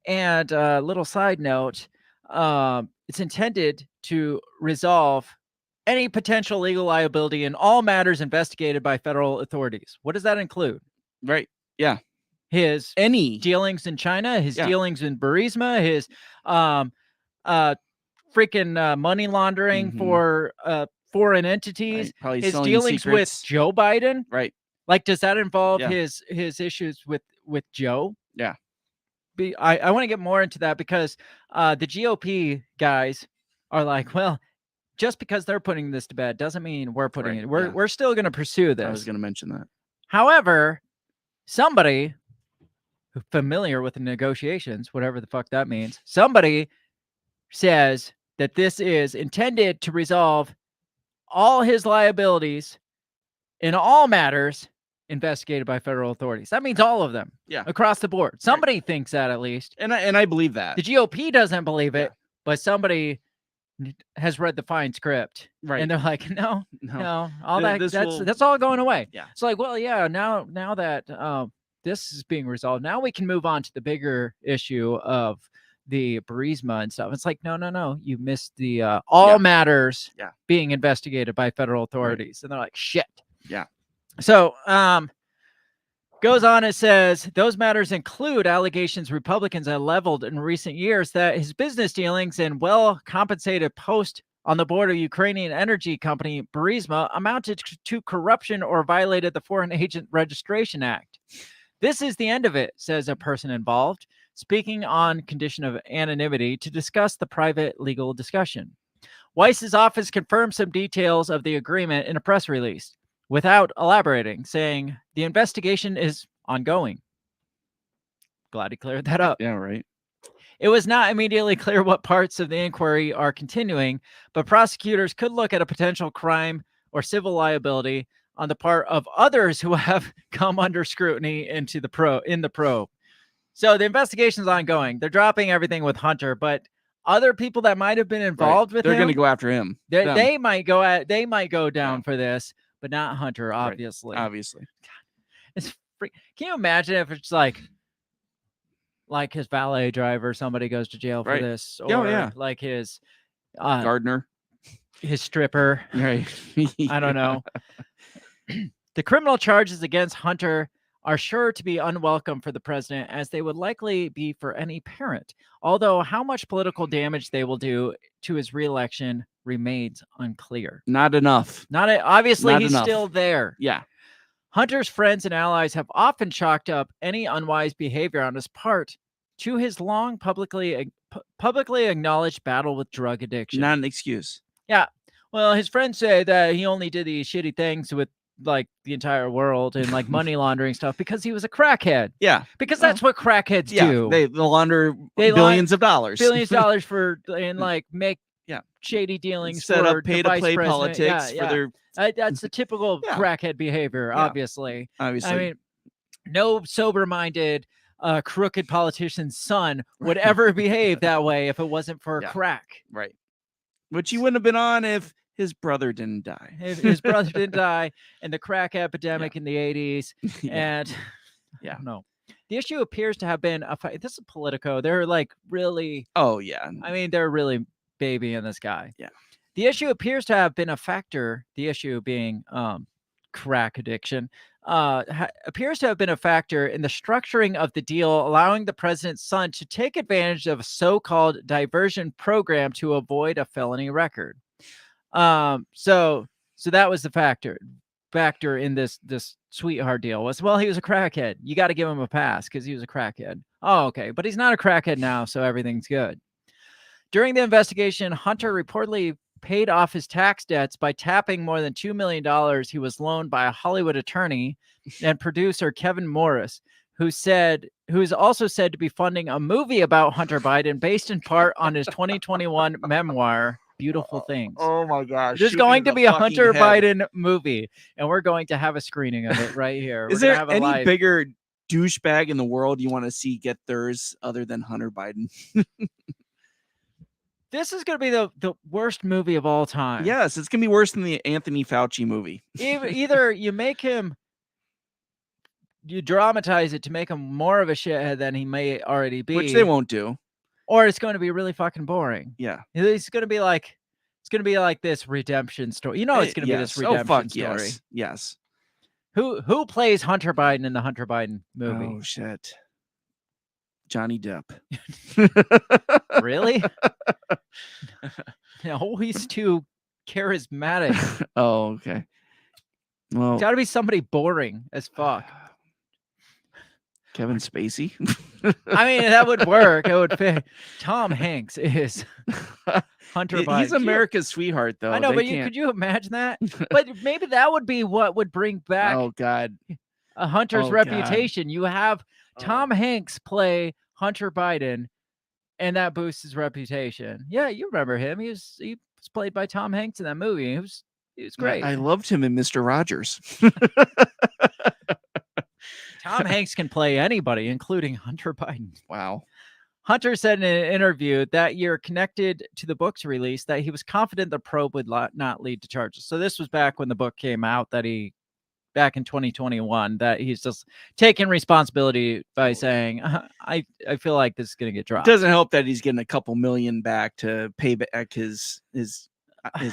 D: And a little side note, it's intended to resolve any potential legal liability in all matters investigated by federal authorities. What does that include?
E: Right. Yeah.
D: His
E: any
D: dealings in China, his dealings in Burisma, his freaking money laundering for foreign entities, his dealings
E: secrets
D: with Joe Biden.
E: Right.
D: Like, does that involve his issues with Joe?
E: Yeah.
D: I want to get more into that because the GOP guys are like, well, just because they're putting this to bed doesn't mean we're putting it. We're still going to pursue this.
E: I was going to mention that.
D: However, somebody familiar with the negotiations, whatever the fuck that means, somebody says that this is intended to resolve all his liabilities in all matters investigated by federal authorities. That means all of them.
E: Yeah.
D: Across the board. Somebody thinks that, at least.
E: And I believe that.
D: The GOP doesn't believe it, but somebody has read the fine script.
E: Right.
D: And they're like, no, all that's all going away.
E: Yeah.
D: It's like, well, yeah, now that this is being resolved, now we can move on to the bigger issue of the Burisma and stuff. It's like, no, you missed the all matters being investigated by federal authorities. And they're like, shit.
E: Yeah.
D: So goes on, it says those matters include allegations Republicans have leveled in recent years that his business dealings and well-compensated post on the board of Ukrainian energy company Burisma amounted to corruption or violated the Foreign Agent Registration Act. This is the end of it, says a person involved, speaking on condition of anonymity to discuss the private legal discussion. Weiss's office confirmed some details of the agreement in a press release, without elaborating, saying the investigation is ongoing. Glad he cleared that up.
E: Yeah, right.
D: It was not immediately clear what parts of the inquiry are continuing, but prosecutors could look at a potential crime or civil liability on the part of others who have come under scrutiny in the probe. So the investigation is ongoing. They're dropping everything with Hunter, but other people that might have been involved with him,
E: they're going to go after him.
D: They might go down for this. But not Hunter, obviously.
E: Right. Obviously.
D: It's can you imagine if it's like his valet driver, somebody goes to jail for this, or like his
E: gardener,
D: his stripper.
E: Right.
D: I don't know. The criminal charges against Hunter are sure to be unwelcome for the president, as they would likely be for any parent. Although how much political damage they will do to his reelection remains unclear.
E: Not enough.
D: Obviously, he's
E: enough.
D: still there.
E: Yeah.
D: Hunter's friends and allies have often chalked up any unwise behavior on his part to his long publicly acknowledged battle with drug addiction.
E: Not an excuse.
D: Yeah. Well, his friends say that he only did these shitty things with like the entire world and like money laundering stuff because he was a crackhead.
E: Yeah.
D: Because that's what crackheads do.
E: They launder billions of dollars.
D: Billions of dollars and like make shady dealings,
E: set
D: for
E: up pay
D: to
E: play
D: president.
E: politics for their.
D: That's the typical crackhead behavior. Obviously. I
E: Obviously.
D: mean, no sober-minded, crooked politician's son would ever behave that way if it wasn't for crack.
E: Right. Which he wouldn't have been on if His brother didn't die.
D: His brother didn't die in the crack epidemic in the 80s. And I don't know. The issue appears to have been this is Politico. They're like really.
E: Oh yeah.
D: I mean, they're really babying this guy.
E: Yeah.
D: The issue appears to have been a factor. The issue being crack addiction. Appears to have been a factor in the structuring of the deal, allowing the president's son to take advantage of a so-called diversion program to avoid a felony record. So that was the factor in this sweetheart deal was, well, he was a crackhead. You got to give him a pass because he was a crackhead. Oh, okay. But he's not a crackhead now, so everything's good. During the investigation, Hunter reportedly paid off his tax debts by tapping more than $2 million he was loaned by a Hollywood attorney and producer Kevin Morris, who is also said to be funding a movie about Hunter Biden based in part on his 2021 memoir, Beautiful Things.
E: Oh my gosh.
D: There's going to be a Hunter Biden movie, and we're going to have a screening of it right here.
E: Is there any bigger douchebag in the world you want to see get theirs other than Hunter Biden?
D: This is going to be the worst movie of all time.
E: Yes, it's going to be worse than the Anthony Fauci movie.
D: Either you dramatize it to make him more of a shithead than he may already be.
E: Which they won't do.
D: Or it's going to be really fucking boring.
E: Yeah.
D: It's going to be like this redemption story. You know it's going to be this redemption story.
E: Yes.
D: Who plays Hunter Biden in the Hunter Biden movie?
E: Oh shit. Johnny Depp.
D: Really? No, he's too charismatic.
E: Oh, okay. Well,
D: it's got to be somebody boring as fuck.
E: Kevin Spacey.
D: I mean, that would work. It would fit. Tom Hanks is Hunter Biden.
E: He's America's sweetheart, though.
D: I know, but could you imagine that? But maybe that would be what would bring back.
E: Oh God,
D: a Hunter's reputation. God. You have Tom Hanks play Hunter Biden, and that boosts his reputation. Yeah, you remember him. He was played by Tom Hanks in that movie. He was great.
E: I loved him in Mr. Rogers.
D: Tom Hanks can play anybody, including Hunter Biden.
E: Wow.
D: Hunter said in an interview that year connected to the book's release that he was confident the probe would not lead to charges. So this was back when the book came out, back in 2021, that he's just taking responsibility by saying, I feel like this is going to get dropped.
E: It doesn't help that he's getting a couple million back to pay back his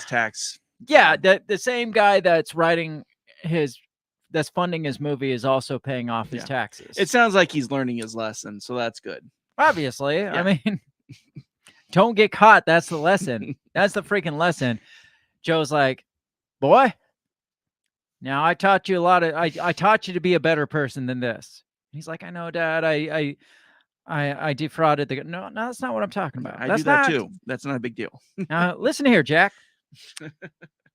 E: tax.
D: Yeah, the same guy that's funding his movie is also paying off his taxes.
E: It sounds like he's learning his lesson, so that's good.
D: Obviously. Yeah. I mean, don't get caught. That's the lesson. That's the freaking lesson. Joe's like, boy, now I taught you I taught you to be a better person than this. He's like, I know, Dad. I defrauded the. No, that's not what I'm talking about.
E: I do that too. That's not a big deal.
D: Now, listen here, Jack.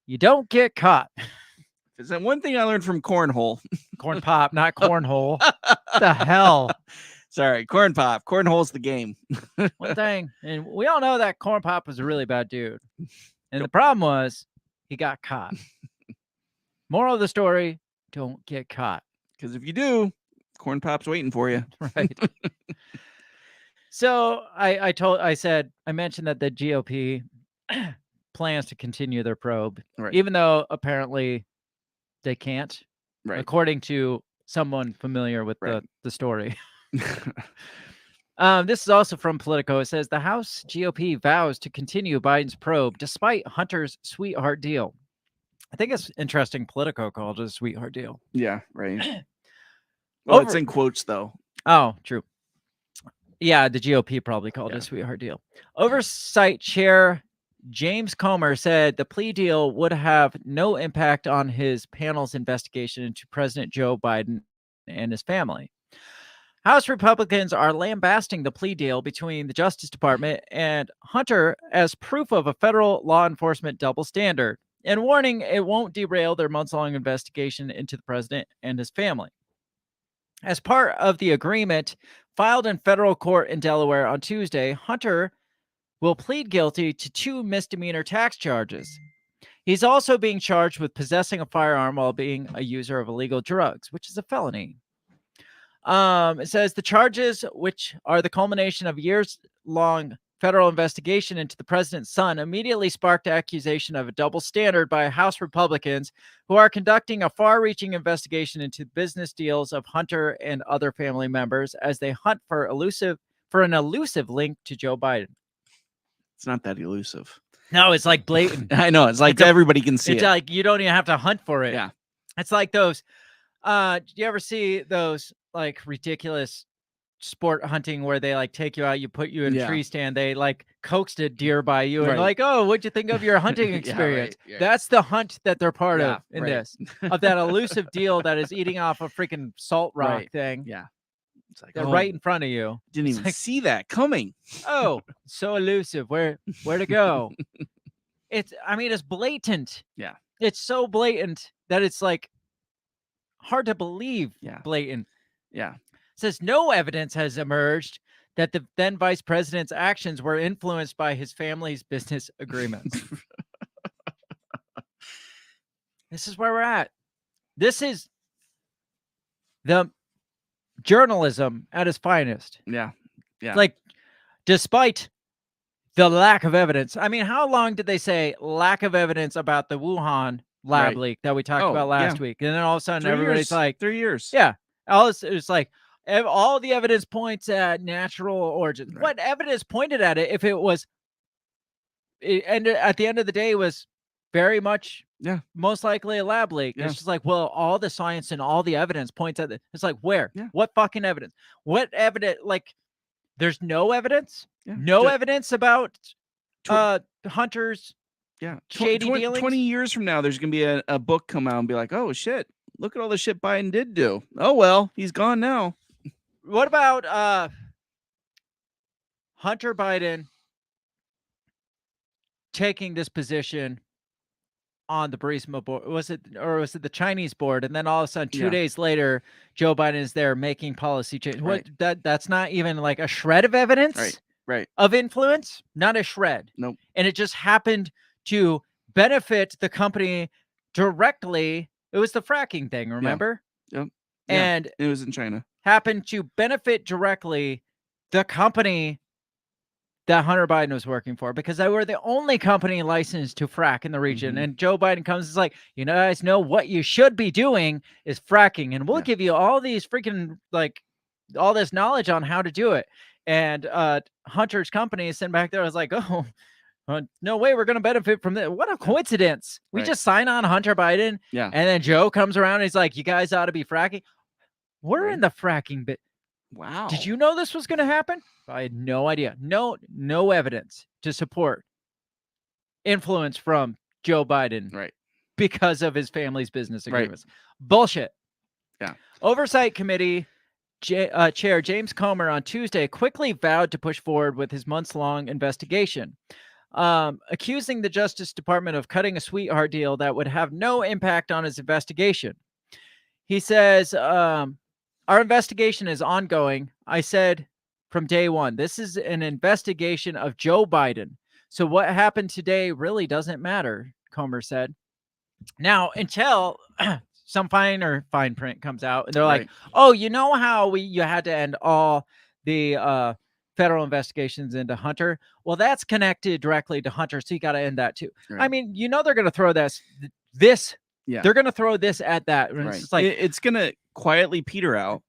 D: You don't get caught.
E: Is that one thing I learned from cornhole?
D: Corn pop, not cornhole. The hell?
E: Sorry, corn pop. Cornhole's the game.
D: One thing, and we all know that corn pop was a really bad dude. And the problem was he got caught. Moral of the story, don't get caught.
E: Because if you do, corn pop's waiting for you.
D: Right. So I mentioned that the GOP plans to continue their probe,
E: right,
D: even though apparently they can't,
E: right,
D: according to someone familiar with the story. This is also from Politico. It says the House GOP vows to continue Biden's probe despite Hunter's sweetheart deal. I think it's interesting. Politico called it a sweetheart deal.
E: Yeah, right. Well, it's in quotes though.
D: Oh, true. Yeah, the GOP probably called it a sweetheart deal. Oversight Chair James Comer said the plea deal would have no impact on his panel's investigation into President Joe Biden and his family. House Republicans are lambasting the plea deal between the Justice Department and Hunter as proof of a federal law enforcement double standard and warning it won't derail their months-long investigation into the president and his family. As part of the agreement filed in federal court in Delaware on Tuesday, Hunter will plead guilty to 2 misdemeanor tax charges. He's also being charged with possessing a firearm while being a user of illegal drugs, which is a felony. It says the charges, which are the culmination of years-long federal investigation into the president's son immediately sparked accusation of a double standard by House Republicans who are conducting a far-reaching investigation into business deals of Hunter and other family members as they hunt for an elusive link to Joe Biden.
E: It's not that elusive.
D: No, it's like blatant.
E: I know. It's like everybody can see it.
D: It's like you don't even have to hunt for it.
E: Yeah.
D: It's like those. Do you ever see those like ridiculous sport hunting where they like take you out, you put you in a tree stand, they like coaxed a deer by you and like, oh, what'd you think of your hunting experience? That's the hunt that they're part of in this, of that elusive deal that is eating off a freaking salt rock thing.
E: Yeah. It's like,
D: they're right in front of you.
E: Didn't even see that coming.
D: Oh, so elusive. Where to go? It's blatant.
E: Yeah.
D: It's so blatant that it's like hard to believe.
E: Yeah.
D: Blatant.
E: Yeah.
D: It says no evidence has emerged that the then vice president's actions were influenced by his family's business agreements. This is where we're at. This is the journalism at its finest.
E: Yeah. Yeah.
D: Like, despite the lack of evidence. I mean, how long did they say lack of evidence about the Wuhan lab leak that we talked about last week? And then all of a sudden, everybody's like,
E: 3 years.
D: Yeah. It's like, all the evidence points at natural origins. Right. What evidence pointed at it if it was, and at the end of the day, was very much, most likely a lab leak. It's just like, well, all the science and all the evidence points at it. It's like, where?
E: Yeah.
D: What fucking evidence? What evidence? Like, there's no evidence? Yeah. No evidence about Hunter's shady dealings?
E: 20 years from now, there's going to be a book come out and be like, oh, shit, look at all the shit Biden did do. Oh, well, he's gone now.
D: What about Hunter Biden taking this position on the Burisma board? Was it the Chinese board? And then all of a sudden, 2 days later, Joe Biden is there making policy change.
E: Right.
D: What? That's not even like a shred of evidence of influence? Not a shred.
E: Nope.
D: And it just happened to benefit the company directly. It was the fracking thing, remember?
E: Yep.
D: And
E: it was in China.
D: Happened to benefit directly the company that Hunter Biden was working for, because they were the only company licensed to frack in the region. Mm-hmm. And Joe Biden comes and is like, you guys know what you should be doing is fracking. And we'll give you all these freaking, like, all this knowledge on how to do it. And Hunter's company is sitting back there. I was like, oh, no way we're going to benefit from this. What a coincidence. We just sign on Hunter Biden.
E: Yeah.
D: And then Joe comes around and he's like, you guys ought to be fracking. We're in the fracking bit.
E: Wow.
D: Did you know this was going to happen? I had no idea. No evidence to support influence from Joe Biden because of his family's business agreements. Bullshit.
E: Yeah.
D: Oversight Committee Chair James Comer on Tuesday quickly vowed to push forward with his months-long investigation, accusing the Justice Department of cutting a sweetheart deal that would have no impact on his investigation. He says, our investigation is ongoing. I said from day one, this is an investigation of Joe Biden. So what happened today really doesn't matter, Comer said. Now, until some fine print comes out, and they're like, oh, you know how you had to end all the federal investigations into Hunter? Well, that's connected directly to Hunter, so you got to end that too. Right. I mean, you know they're going to throw this. They're going to throw this at that. It's just like,
E: it's going to quietly peter out,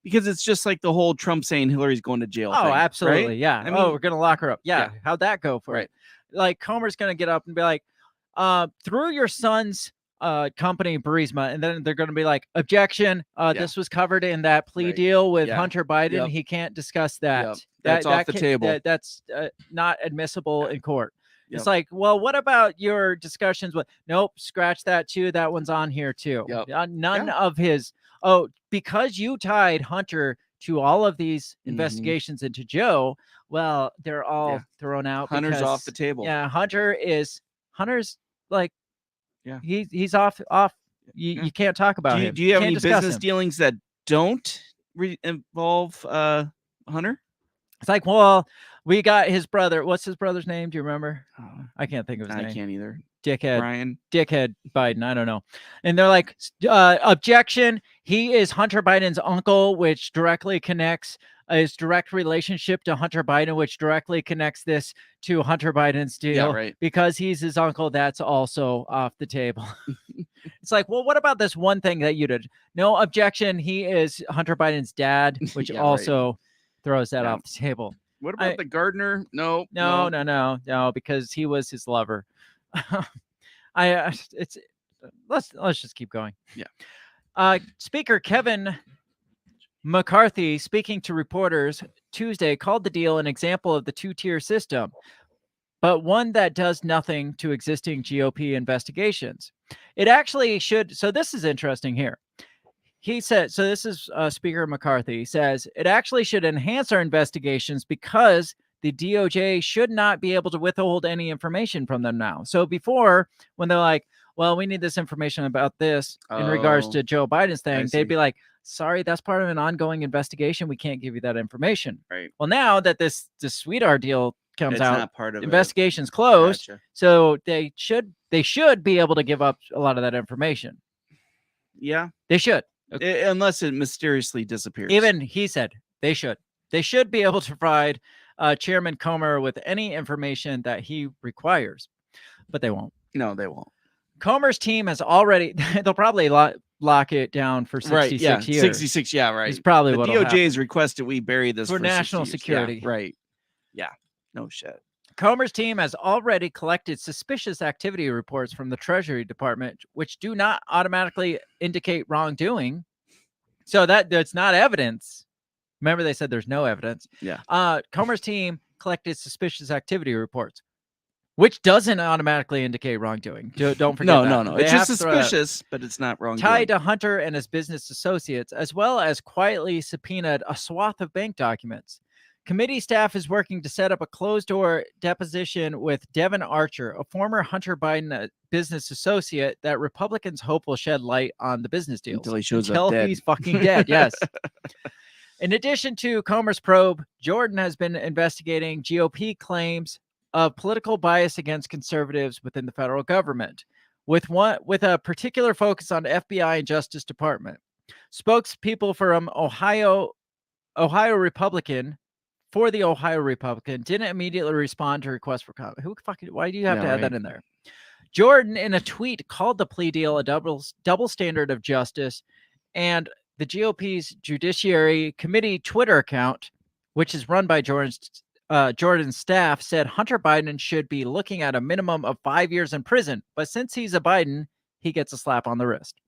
E: because it's just like the whole Trump saying Hillary's going to jail.
D: Oh,
E: thing,
D: absolutely.
E: Right?
D: Yeah. I mean, we're going to lock her up. Yeah. How'd that go for it? Like, Comer's going to get up and be like, through your son's company, Burisma, and then they're going to be like, objection. This was covered in that plea deal with Hunter Biden. He can't discuss that.
E: That's off the table.
D: That's not admissible in court. It's like, well, what about your discussions with? Nope, scratch that too. That one's on here too. None of his. Oh, because you tied Hunter to all of these investigations into Joe. Well, they're all thrown out.
E: Hunter's off the table.
D: Yeah, Hunter's like, he's off. You can't talk about him.
E: Do you have any business
D: him.
E: dealings that don't involve Hunter?
D: It's like, well, we got his brother. What's his brother's name? Do you remember? I can't think of his name.
E: I can't either.
D: dickhead Biden. I don't know. And they're like, objection. He is Hunter Biden's uncle, which directly connects his direct relationship to Hunter Biden, which directly connects this to Hunter Biden's deal.
E: Yeah, right.
D: Because he's his uncle, that's also off the table. It's like, well, what about this one thing that you did? No, objection. He is Hunter Biden's dad, which also throws that off the table.
E: What about the gardener? No,
D: because he was his lover. Let's just keep going.
E: Yeah.
D: Speaker Kevin McCarthy, speaking to reporters Tuesday, called the deal an example of the two-tier system, but one that does nothing to existing GOP investigations. It actually should. So this is interesting here. He said, so this is Speaker McCarthy says, it actually should enhance our investigations because the DOJ should not be able to withhold any information from them now. So before, when they're like, well, we need this information about this in regards to Joe Biden's thing, they'd be like, sorry, that's part of an ongoing investigation. We can't give you that information.
E: Right.
D: Well, now that this sweetheart deal comes out,
E: not part of
D: investigation's closed.
E: Gotcha.
D: So they should be able to give up a lot of that information.
E: Yeah.
D: They should.
E: Unless it mysteriously disappears.
D: Even he said they should. They should be able to provide Chairman Comer with any information that he requires, but they won't.
E: No, they won't.
D: Comer's team has already, they'll probably lock it down for 66 years.
E: 66, yeah, right.
D: It's probably
E: the
D: what
E: DOJ has requested we bury this
D: for national
E: 60 years.
D: security.
E: Yeah, right. Yeah, no shit.
D: Comer's team has already collected suspicious activity reports from the Treasury Department, which do not automatically indicate wrongdoing. So that's not evidence. Remember, they said there's no evidence.
E: Yeah.
D: Comer's team collected suspicious activity reports, which doesn't automatically indicate wrongdoing. Don't forget that.
E: No. It's just suspicious, but it's not wrongdoing.
D: Tied to Hunter and his business associates, as well as quietly subpoenaed a swath of bank documents. Committee staff is working to set up a closed-door deposition with Devin Archer, a former Hunter Biden business associate that Republicans hope will shed light on the business deals.
E: Until he shows up dead.
D: He's fucking dead, yes. In addition to Comer's probe, Jordan has been investigating GOP claims of political bias against conservatives within the federal government, with a particular focus on FBI and Justice Department. Spokespeople from Ohio Republican didn't immediately respond to requests for comment. Why do you have to add that in there? Jordan, in a tweet, called the plea deal a double standard of justice, and the GOP's Judiciary Committee Twitter account, which is run by Jordan's staff, said Hunter Biden should be looking at a minimum of 5 years in prison. But since he's a Biden, he gets a slap on the wrist.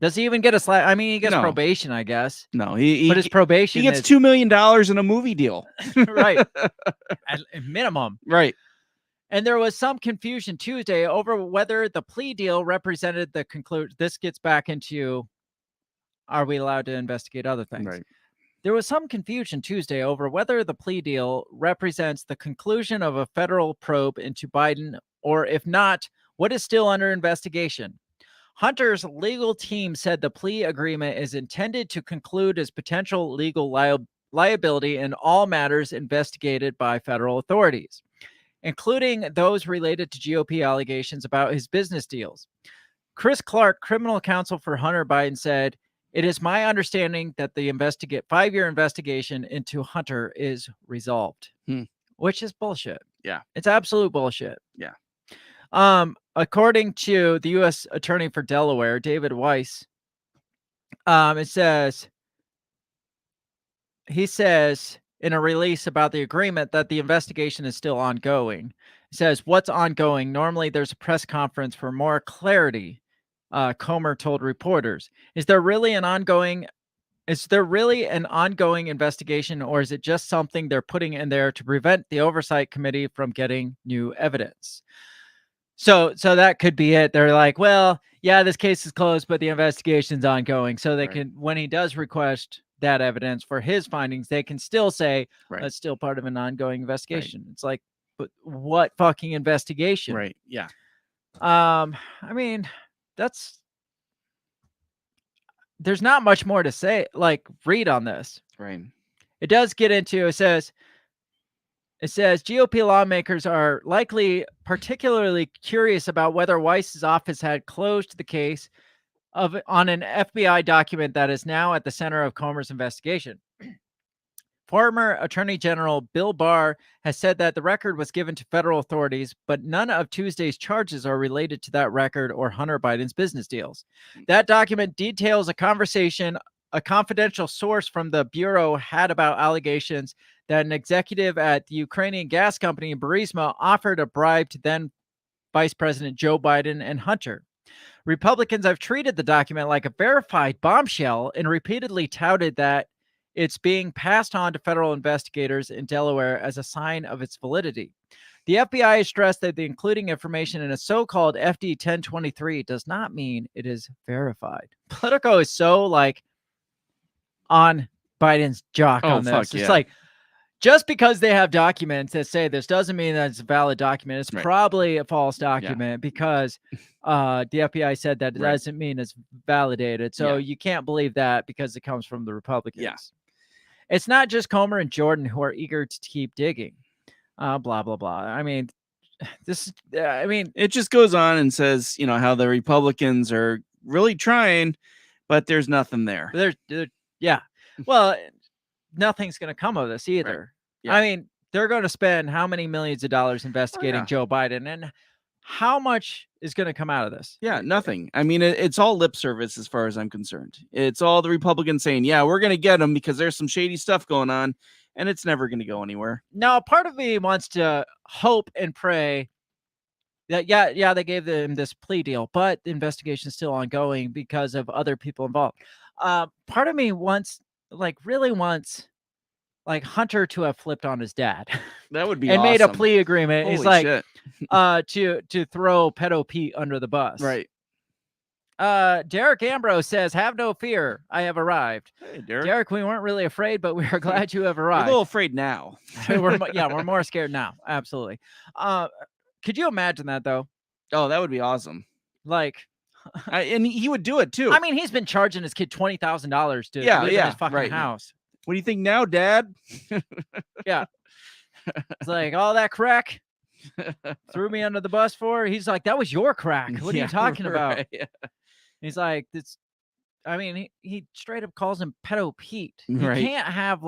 D: Does he even get a slap? I mean, he gets probation, I guess.
E: No,
D: but his probation
E: he gets $2 million in a movie deal.
D: Right. At minimum.
E: Right.
D: And there was some confusion Tuesday over whether the plea deal represented the conclusion. This gets back into, are we allowed to investigate other things?
E: Right.
D: There was some confusion Tuesday over whether the plea deal represents the conclusion of a federal probe into Biden, or if not, what is still under investigation. Hunter's legal team said the plea agreement is intended to conclude his potential legal liability in all matters investigated by federal authorities, including those related to GOP allegations about his business deals. Chris Clark, criminal counsel for Hunter Biden, said, "It is my understanding that the 5-year investigation into Hunter is resolved," which is bullshit.
E: Yeah.
D: It's absolute bullshit.
E: Yeah.
D: According to the U.S. Attorney for Delaware, David Weiss, he says in a release about the agreement that the investigation is still ongoing. He says, "What's ongoing? Normally there's a press conference for more clarity," Comer told reporters. Is there really an ongoing investigation, or is it just something they're putting in there to prevent the oversight committee from getting new evidence? So that could be it. They're like, well, yeah, this case is closed, but the investigation's ongoing. So they can, when he does request that evidence for his findings, they can still say that's still part of an ongoing investigation. It's like, but what fucking investigation?
E: Right. Yeah.
D: I mean, there's not much more to say, read on this.
E: Right.
D: It does get into, it says, It says GOP lawmakers are likely particularly curious about whether Weiss's office had closed the case on an FBI document that is now at the center of Comer's investigation. Former Attorney General Bill Barr has said that the record was given to federal authorities, but none of Tuesday's charges are related to that record or Hunter Biden's business deals. That document details a conversation a confidential source from the Bureau had about allegations that an executive at the Ukrainian gas company Burisma offered a bribe to then Vice President Joe Biden and Hunter. Republicans have treated the document like a verified bombshell and repeatedly touted that it's being passed on to federal investigators in Delaware as a sign of its validity. The FBI has stressed that the including information in a so-called FD 1023 does not mean it is verified. Politico is so on Biden's jock on this. It's like, just because they have documents that say this doesn't mean that it's a valid document. It's probably a false document because the FBI said that it doesn't mean it's validated. So you can't believe that because it comes from the Republicans.
E: Yeah.
D: It's not just Comer and Jordan who are eager to keep digging. Blah, blah, blah. I mean, it
E: just goes on and says, how the Republicans are really trying, but there's nothing there.
D: Well, nothing's going to come of this either. Right. Yeah. I mean, they're going to spend how many millions of dollars investigating Joe Biden, and how much is going to come out of this?
E: Yeah, nothing. I mean, it's all lip service as far as I'm concerned. It's all the Republicans saying, yeah, we're going to get him because there's some shady stuff going on, and it's never going to go anywhere.
D: Now, part of me wants to hope and pray that, they gave them this plea deal, but the investigation is still ongoing because of other people involved. Part of me really wants Hunter to have flipped on his dad.
E: That would be
D: and
E: awesome.
D: Made a plea agreement.
E: Holy
D: He's like,
E: shit.
D: to throw Pedo Pete under the bus.
E: Right.
D: Derek Ambrose says, have no fear. I have arrived.
E: Hey, Derek.
D: Derek, we weren't really afraid, but we are glad you have arrived.
E: We're a little afraid now.
D: we're more scared now. Absolutely. Could you imagine that though?
E: Oh, that would be awesome. And he would do it too.
D: I mean, he's been charging his kid $20,000 to live in his fucking house.
E: What do you think now, Dad?
D: Yeah. It's like, all that crack threw me under the bus for. He's like, that was your crack. What are you talking about? Yeah. He's like, he straight up calls him Pedo Pete. You can't have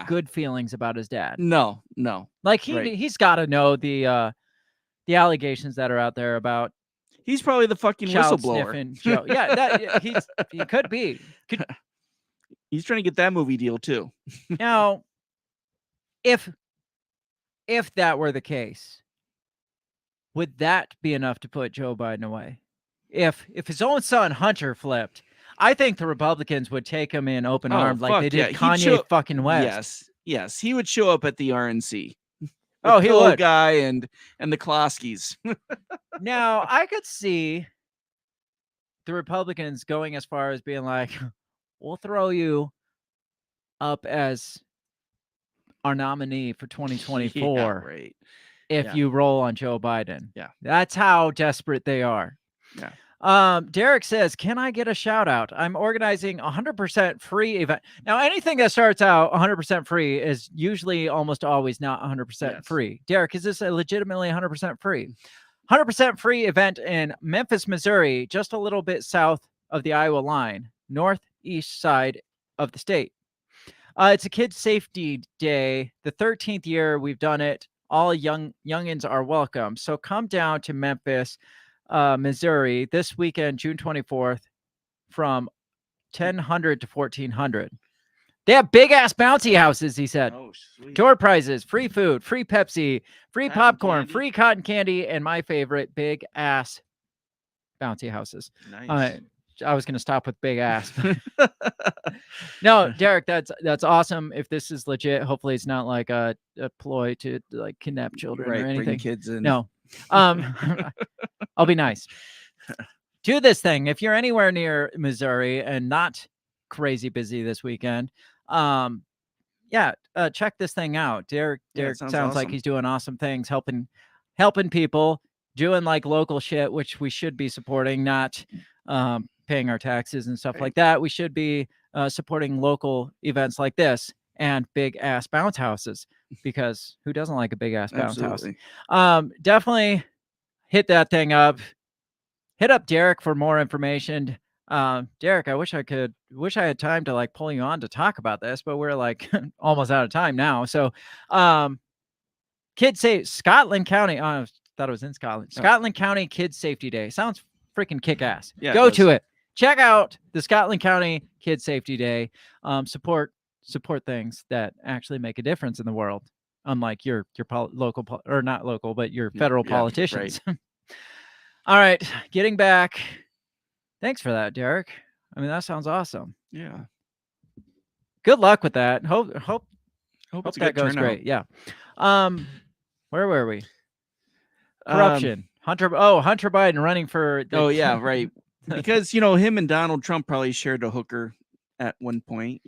D: good feelings about his dad.
E: No.
D: He's got to know the allegations that are out there about.
E: He's probably the fucking whistleblower.
D: Joe. Yeah, he could be.
E: He's trying to get that movie deal too.
D: Now, if that were the case, would that be enough to put Joe Biden away? If his own son Hunter flipped, I think the Republicans would take him in open arms like they did Kanye fucking West.
E: Yes, he would show up at the RNC.
D: Oh, he would.
E: Guy and the Kloskis.
D: Now, I could see the Republicans going as far as being like, we'll throw you up as our nominee for 2024 if you roll on Joe Biden.
E: Yeah.
D: That's how desperate they are.
E: Yeah.
D: Derek says, can I get a shout out? I'm organizing 100% free event. Now, anything that starts out 100% free is usually almost always not 100% free. Derek, is this a legitimately 100% free? 100% free event in Memphis, Missouri, just a little bit south of the Iowa line, northeast side of the state. It's a kids' safety day. The 13th year we've done it. All youngins are welcome. So come down to Memphis, Missouri this weekend, June 24th, from 1000 to 1400. They have big ass bouncy houses, he said.
E: Oh, sweet.
D: Door prizes, free food, free Pepsi, free popcorn, free cotton candy, and my favorite, big ass bouncy houses.
E: Nice.
D: I was going to stop with big ass. No, Derek, that's awesome. If this is legit, hopefully it's not like a ploy to kidnap children or anything.
E: Bring kids in.
D: No. I'll be nice. Do this thing. If you're anywhere near Missouri and not crazy busy this weekend, check this thing out. Derek sounds awesome. Like he's doing awesome things, helping people, doing local shit, which we should be supporting, not paying our taxes and stuff like that. We should be supporting local events like this. and big ass bounce houses, because who doesn't like a big ass bounce
E: Absolutely.
D: house? Definitely hit that thing up. Hit up Derek for more information. Derek, I wish I had time to like pull you on to talk about this, but we're like almost out of time now. So, Kids say Scotland County. I thought it was in Scotland. Scotland County Kids Safety Day. Sounds freaking kick ass.
E: Yeah,
D: Go
E: it
D: to
E: does.
D: it. Check out the Scotland County Kids Safety Day. Support things that actually make a difference in the world, unlike your local or not local, but your federal politicians.
E: Right.
D: All right, getting back. Thanks for that, Derek. I mean, that sounds awesome.
E: Yeah.
D: Good luck with that. Hope
E: it's a
D: that
E: good
D: goes
E: turnout.
D: great. Yeah. Where were we? Corruption. Hunter Biden running for.
E: Oh yeah, right. Because him and Donald Trump probably shared a hooker at one point.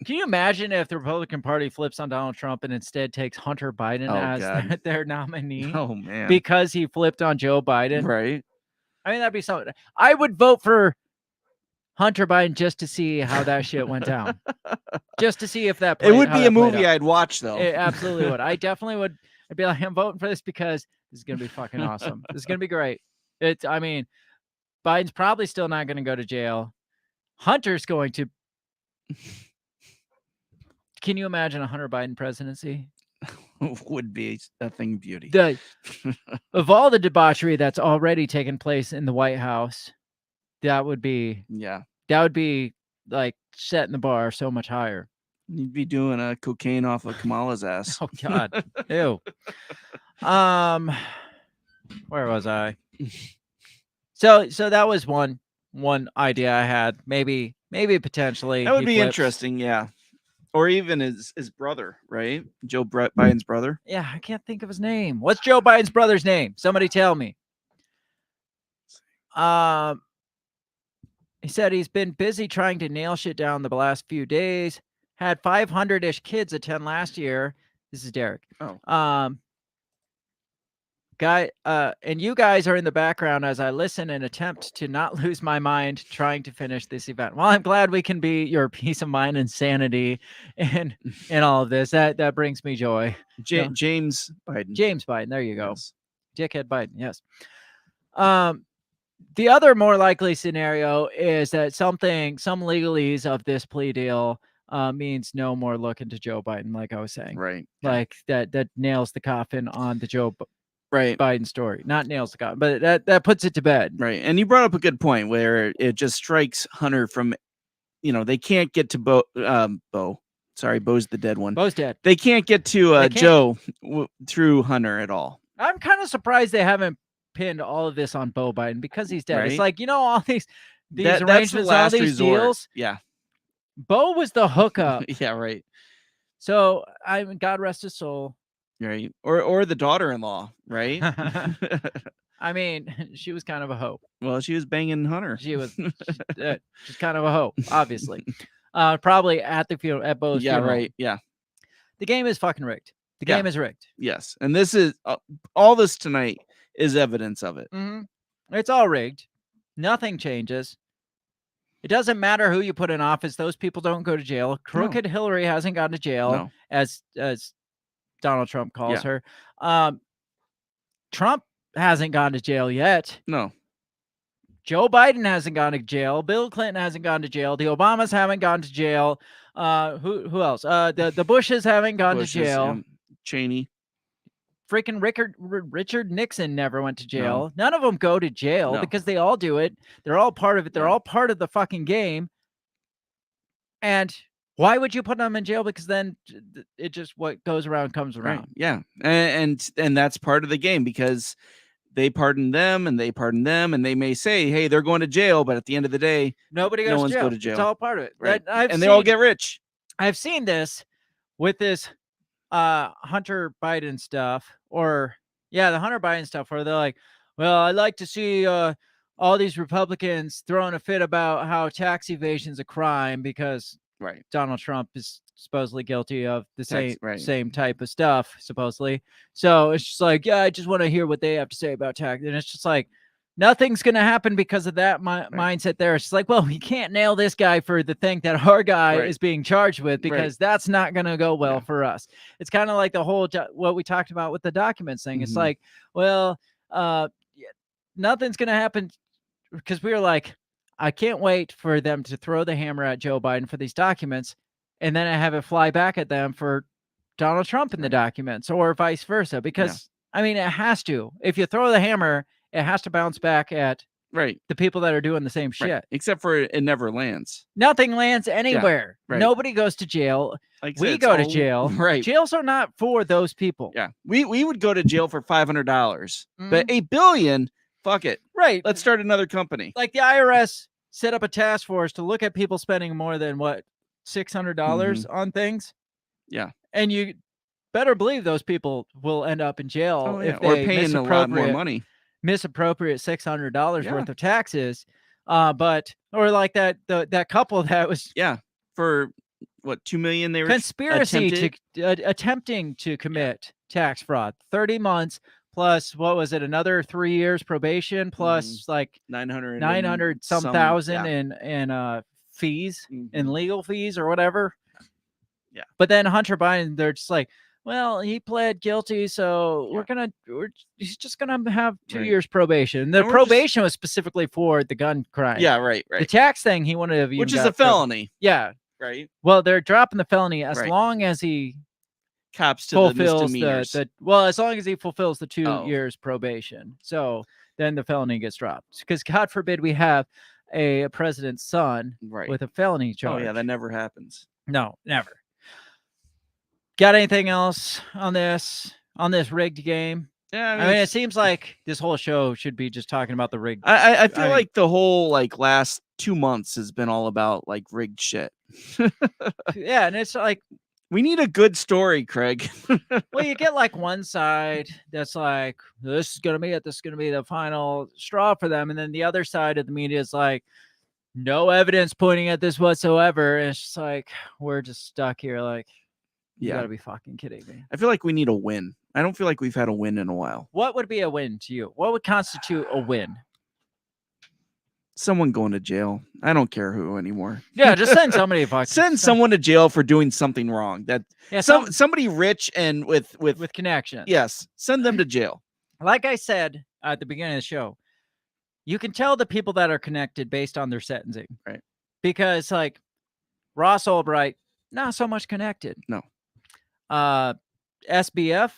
D: Can you imagine if the Republican Party flips on Donald Trump and instead takes Hunter Biden as their nominee?
E: Oh man,
D: because he flipped on Joe Biden,
E: right?
D: I mean, that'd be something. I would vote for Hunter Biden just to see how that shit went down. Just to see if that.
E: It would be a movie I'd watch, though.
D: It absolutely would. I definitely would. I'd be like, I'm voting for this because this is gonna be fucking awesome. This is gonna be great. I mean, Biden's probably still not gonna go to jail. Hunter's going to. Can you imagine a Hunter Biden presidency?
E: Would be a thing of beauty.
D: Of all the debauchery that's already taken place in the White House, that would be like setting the bar so much higher.
E: You'd be doing a cocaine off of Kamala's ass.
D: Oh God, ew. Where was I? So that was one idea I had. Maybe potentially
E: that would be interesting. Yeah. Or even his brother, right? Joe Biden's brother.
D: Yeah, I can't think of his name. What's Joe Biden's brother's name? Somebody tell me. He said he's been busy trying to nail shit down the last few days. Had 500-ish kids attend last year. This is Derek.
E: Oh.
D: And you guys are in the background as I listen and attempt to not lose my mind trying to finish this event. Well, I'm glad we can be your peace of mind and sanity and all of this. That brings me joy.
E: James Biden.
D: James Biden. There you go.
E: Yes.
D: Dickhead Biden. Yes. The other more likely scenario is that some legalese of this plea deal means no more look into Joe Biden, like I was saying.
E: Right.
D: Like that nails the coffin on the Joe
E: right
D: Biden story. Not nails the coffin, but that puts it to bed.
E: Right. And you brought up a good point where it just strikes Hunter from, they can't get to Bo. Sorry, Bo's the dead one.
D: Bo's dead.
E: They can't get to Joe through Hunter at all.
D: I'm kind of surprised they haven't pinned all of this on Bo Biden because he's dead.
E: Right?
D: It's like, all these arrangements, all these deals.
E: Yeah.
D: Bo was the hookup.
E: Yeah, right.
D: So God rest his soul.
E: Right. Or the daughter-in-law, right?
D: I mean, she was kind of a hoe.
E: Well, she was banging Hunter.
D: She was she's kind of a hoe, obviously. Probably at the funeral, at Bo's funeral.
E: Yeah, right. Yeah.
D: The game is fucking rigged. The game is rigged.
E: Yes. And this is all this tonight is evidence of it.
D: Mm-hmm. It's all rigged. Nothing changes. It doesn't matter who you put in office. Those people don't go to jail. Crooked Hillary hasn't gone to jail, as Donald Trump calls her. Trump hasn't gone to jail yet.
E: No.
D: Joe Biden hasn't gone to jail. Bill Clinton hasn't gone to jail. The Obamas haven't gone to jail. Who else? The Bushes haven't gone to jail.
E: Cheney.
D: Freaking Richard Nixon never went to jail. No. None of them go to jail because they all do it. They're all part of it. They're all part of the fucking game. And why would you put them in jail? Because then it just what goes around comes around.
E: Right. Yeah. And that's part of the game because they pardon them and they pardon them and they may say, hey, they're going to jail. But at the end of the day,
D: nobody goes to jail. It's all part of it.
E: Right. They all get rich.
D: I've seen this with this Hunter Biden stuff the Hunter Biden stuff where they're like, well, I'd like to see all these Republicans throwing a fit about how tax evasion is a crime because Donald Trump is supposedly guilty of the same type of stuff, supposedly. So it's just like, I just want to hear what they have to say about tax. And it's just like, nothing's going to happen because of that mindset there. It's like, well, you can't nail this guy for the thing that our guy is being charged with because that's not going to go well for us. It's kind of like the whole, what we talked about with the documents thing. It's like, well, nothing's going to happen because we were like, I can't wait for them to throw the hammer at Joe Biden for these documents. And then I have it fly back at them for Donald Trump in the documents or vice versa. Because I mean, it has to, if you throw the hammer, it has to bounce back at the people that are doing the same shit.
E: Except for it never lands.
D: Nothing lands anywhere. Nobody goes to jail.
E: Like
D: we go to jail. Jails are not for those people.
E: Yeah. We would go to jail for $500, but $1 billion, fuck it.
D: Right.
E: Let's start another company.
D: Like the IRS set up a task force to look at people spending more than what, $600 on things.
E: Yeah.
D: And you better believe those people will end up in jail if they
E: or paying a lot more money.
D: Misappropriate $600 worth of taxes. But or like that couple that was
E: for what, $2 million they were
D: conspiracy attempting to commit tax fraud. 30 months plus what was it, another 3 years probation plus like 900 some thousand in fees and legal fees or whatever.
E: Yeah.
D: But then Hunter Biden, they're just like, well, he pled guilty, so he's just gonna have 2 years probation. The probation was specifically for the gun crime.
E: Yeah, right.
D: The tax thing he wanted to have,
E: which is a felony.
D: Yeah.
E: Right.
D: Well, they're dropping the felony as long as he
E: cops to
D: fulfills
E: the misdemeanors.
D: as long as he fulfills the 2 years probation. So then the felony gets dropped. Because God forbid we have a president's son with a felony charge.
E: Oh yeah, that never happens.
D: No, never. Got anything else on this rigged game?
E: Yeah,
D: I mean, it seems like this whole show should be just talking about the rigged.
E: I feel like the whole last 2 months has been all about rigged shit.
D: Yeah, and it's like
E: we need a good story, Craig.
D: Well, you get one side that's like, this is gonna be it. This is gonna be the final straw for them, and then the other side of the media is like, no evidence pointing at this whatsoever. And it's just like we're just stuck here. Like, you gotta be fucking kidding me.
E: I feel like we need a win. I don't feel like we've had a win in a while.
D: What would be a win to you? What would constitute a win?
E: Someone going to jail. I don't care who anymore.
D: Yeah, just send somebody
E: send someone to jail for doing something wrong. That somebody rich and with
D: connections.
E: Yes, send them to jail.
D: Like I said at the beginning of the show, you can tell the people that are connected based on their sentencing.
E: Right.
D: Because Ross Ulbright, not so much connected.
E: No.
D: SBF,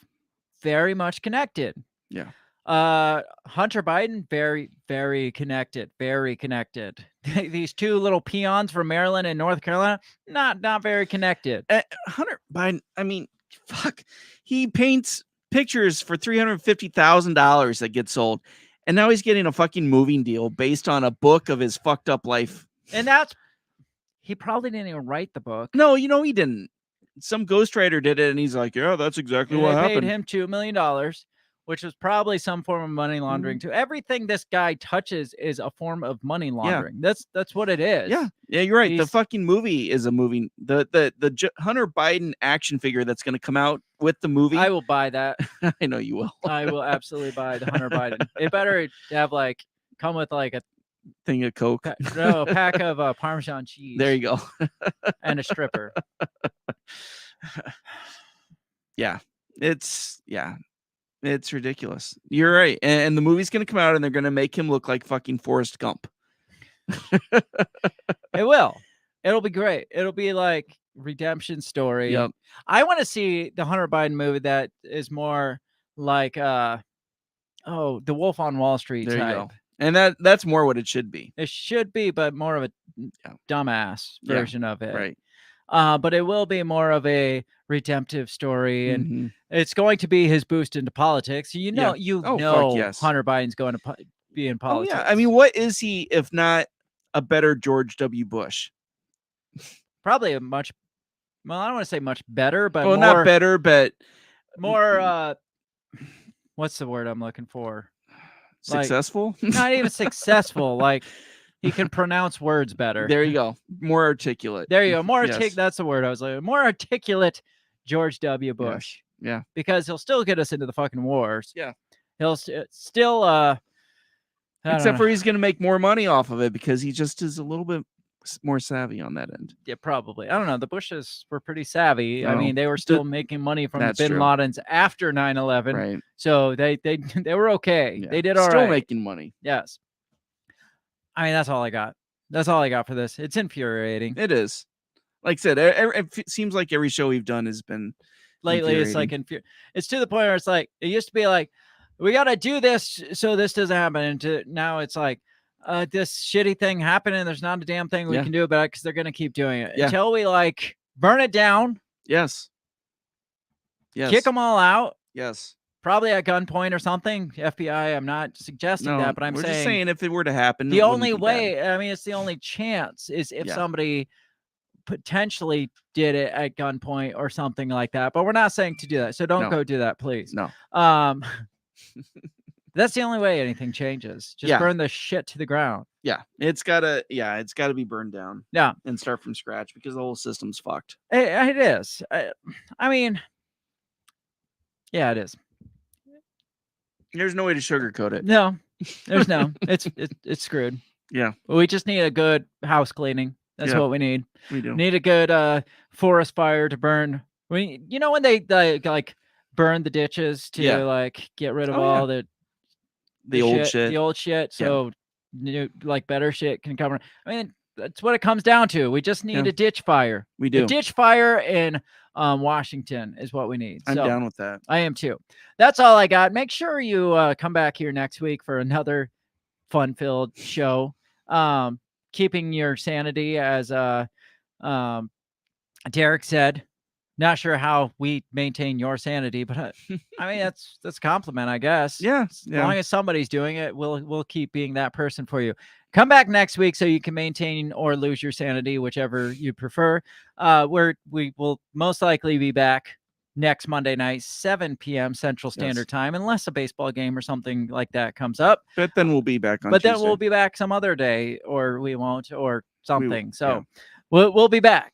D: very much connected.
E: Yeah.
D: Hunter Biden, very, very connected. Very connected. These two little peons from Maryland and North Carolina, not very connected.
E: Hunter Biden, I mean, fuck. He paints pictures for $350,000 that get sold. And now he's getting a fucking moving deal based on a book of his fucked up life.
D: And he probably didn't even write the book.
E: No, he didn't. Some ghostwriter did it, and he's like, yeah, that's exactly what happened.
D: They paid him $2 million, which was probably some form of money laundering too. Everything this guy touches is a form of money laundering.
E: Yeah.
D: That's what it is.
E: Yeah, you're right. The fucking movie is a movie. The Hunter Biden action figure that's going to come out with the movie.
D: I will buy that.
E: I know you will.
D: I will absolutely buy the Hunter Biden. It better have come with a
E: thing of Coke.
D: A pack of Parmesan cheese.
E: There you go.
D: And a stripper.
E: Yeah, it's ridiculous. You're right. And the movie's going to come out and they're going to make him look like fucking Forrest Gump.
D: It will. It'll be great. It'll be like redemption story.
E: Yep.
D: I want to see the Hunter Biden movie that is more like the Wolf on Wall Street
E: there
D: type.
E: You go. And that's more what it should be.
D: It should be, but more of a dumbass version of it.
E: Right.
D: But it will be more of a redemptive story, and it's going to be his boost into politics. Hunter Biden's going to be in politics.
E: Oh, yeah. I mean, what is he if not a better George W. Bush?
D: Probably I don't want to say much better, but
E: not better, but
D: more. What's the word I'm looking for?
E: Successful?
D: Not even successful. He can pronounce words better.
E: There you go. More articulate.
D: There you go. More articulate. That's the word I was looking. More articulate George W. Bush.
E: Yes. Yeah.
D: Because he'll still get us into the fucking wars.
E: Yeah.
D: He'll still
E: Except for he's going to make more money off of it because he just is a little bit more savvy on that end.
D: Yeah, probably. I don't know. The Bushes were pretty savvy. I
E: Oh,
D: mean, they were still making money from
E: that's
D: Bin
E: true.
D: Laden's after 9/11.
E: Right.
D: So they were okay.
E: Yeah.
D: They did all right.
E: Still making money.
D: Yes. I mean, that's all I got. That's all I got for this. It's infuriating.
E: It is. Like I said, it seems like every show we've done has been
D: lately. It's like it's to the point where it's like it used to be like we got to do this so this doesn't happen, and now it's like this shitty thing happened and there's not a damn thing we can do about it because they're gonna keep doing it until we like burn it down.
E: Yes.
D: Kick them all out.
E: Yes.
D: Probably at gunpoint or something. FBI. I'm not suggesting that, but
E: we're just saying if it were to happen,
D: the only way. I mean, it's the only chance is if somebody potentially did it at gunpoint or something like that, but we're not saying to do that, so don't go do that, please.
E: No.
D: That's the only way anything changes. Just burn the shit to the ground.
E: It's gotta be burned down. And start from scratch because the whole system's fucked.
D: It is. I mean, it is.
E: There's no way to sugarcoat it.
D: No, there's no. It's screwed.
E: Yeah.
D: We just need a good house cleaning. That's what we need.
E: We do.
D: Need a good forest fire to burn. When they like burn the ditches to like get rid of all the old shit. So new, like better shit can come. I mean, that's what it comes down to. We just need a ditch fire.
E: We do.
D: A ditch fire in Washington is what we need.
E: I'm down with that.
D: I am too. That's all I got. Make sure you come back here next week for another fun-filled show. Keeping your sanity, as Derek said. Not sure how we maintain your sanity, but I mean that's a compliment, I guess.
E: Yeah.
D: As long as somebody's doing it, we'll keep being that person for you. Come back next week so you can maintain or lose your sanity, whichever you prefer. We will most likely be back next Monday night, 7 p.m. Central Standard Time, unless a baseball game or something like that comes up.
E: But then we'll be back on
D: But
E: Tuesday.
D: then we'll be back some other day, or we won't, or something. We'll be back.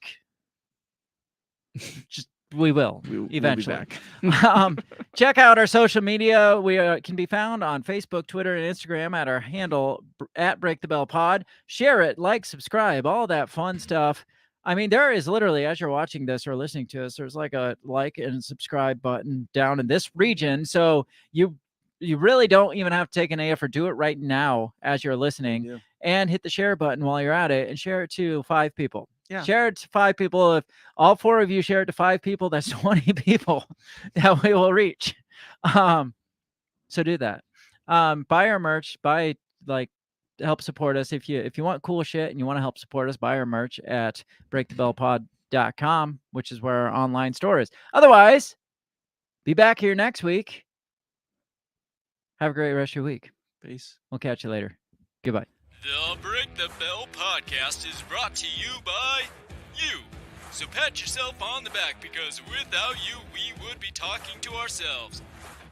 D: We will eventually.
E: We'll be back.
D: Check out our social media. We can be found on Facebook, Twitter, and Instagram at our handle at Break the Bell Pod. Share it, like, subscribe, all that fun stuff. I mean, there is literally, as you're watching this or listening to us, there's like a like and subscribe button down in this region. So you really don't even have to take an AF or do it right now as you're listening, and hit the share button while you're at it and share it to 5 people.
E: Yeah.
D: Share it to 5 people. If all 4 of you share it to 5 people, that's 20 people that we will reach. So do that. Buy our merch. Help support us. If you want cool shit and you want to help support us, buy our merch at breakthebellpod.com, which is where our online store is. Otherwise, be back here next week. Have a great rest of your week.
E: Peace.
D: We'll catch you later. Goodbye.
L: The Break the Bell podcast is brought to you by you. So pat yourself on the back because without you, we would be talking to ourselves.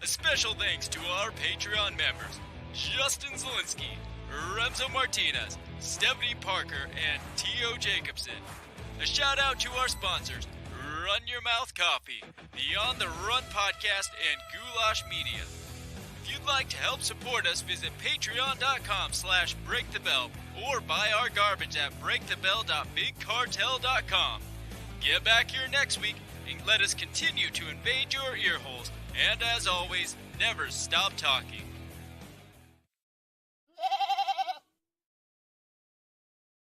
L: A special thanks to our Patreon members, Justin Zielinski, Remzo Martinez, Stephanie Parker, and T.O. Jacobson. A shout out to our sponsors, Run Your Mouth Coffee, the On the Run podcast, and Goulash Media. If you'd like to help support us, visit patreon.com/breakthebell or buy our garbage at breakthebell.bigcartel.com. Get back here next week and let us continue to invade your ear holes. And as always, never stop talking.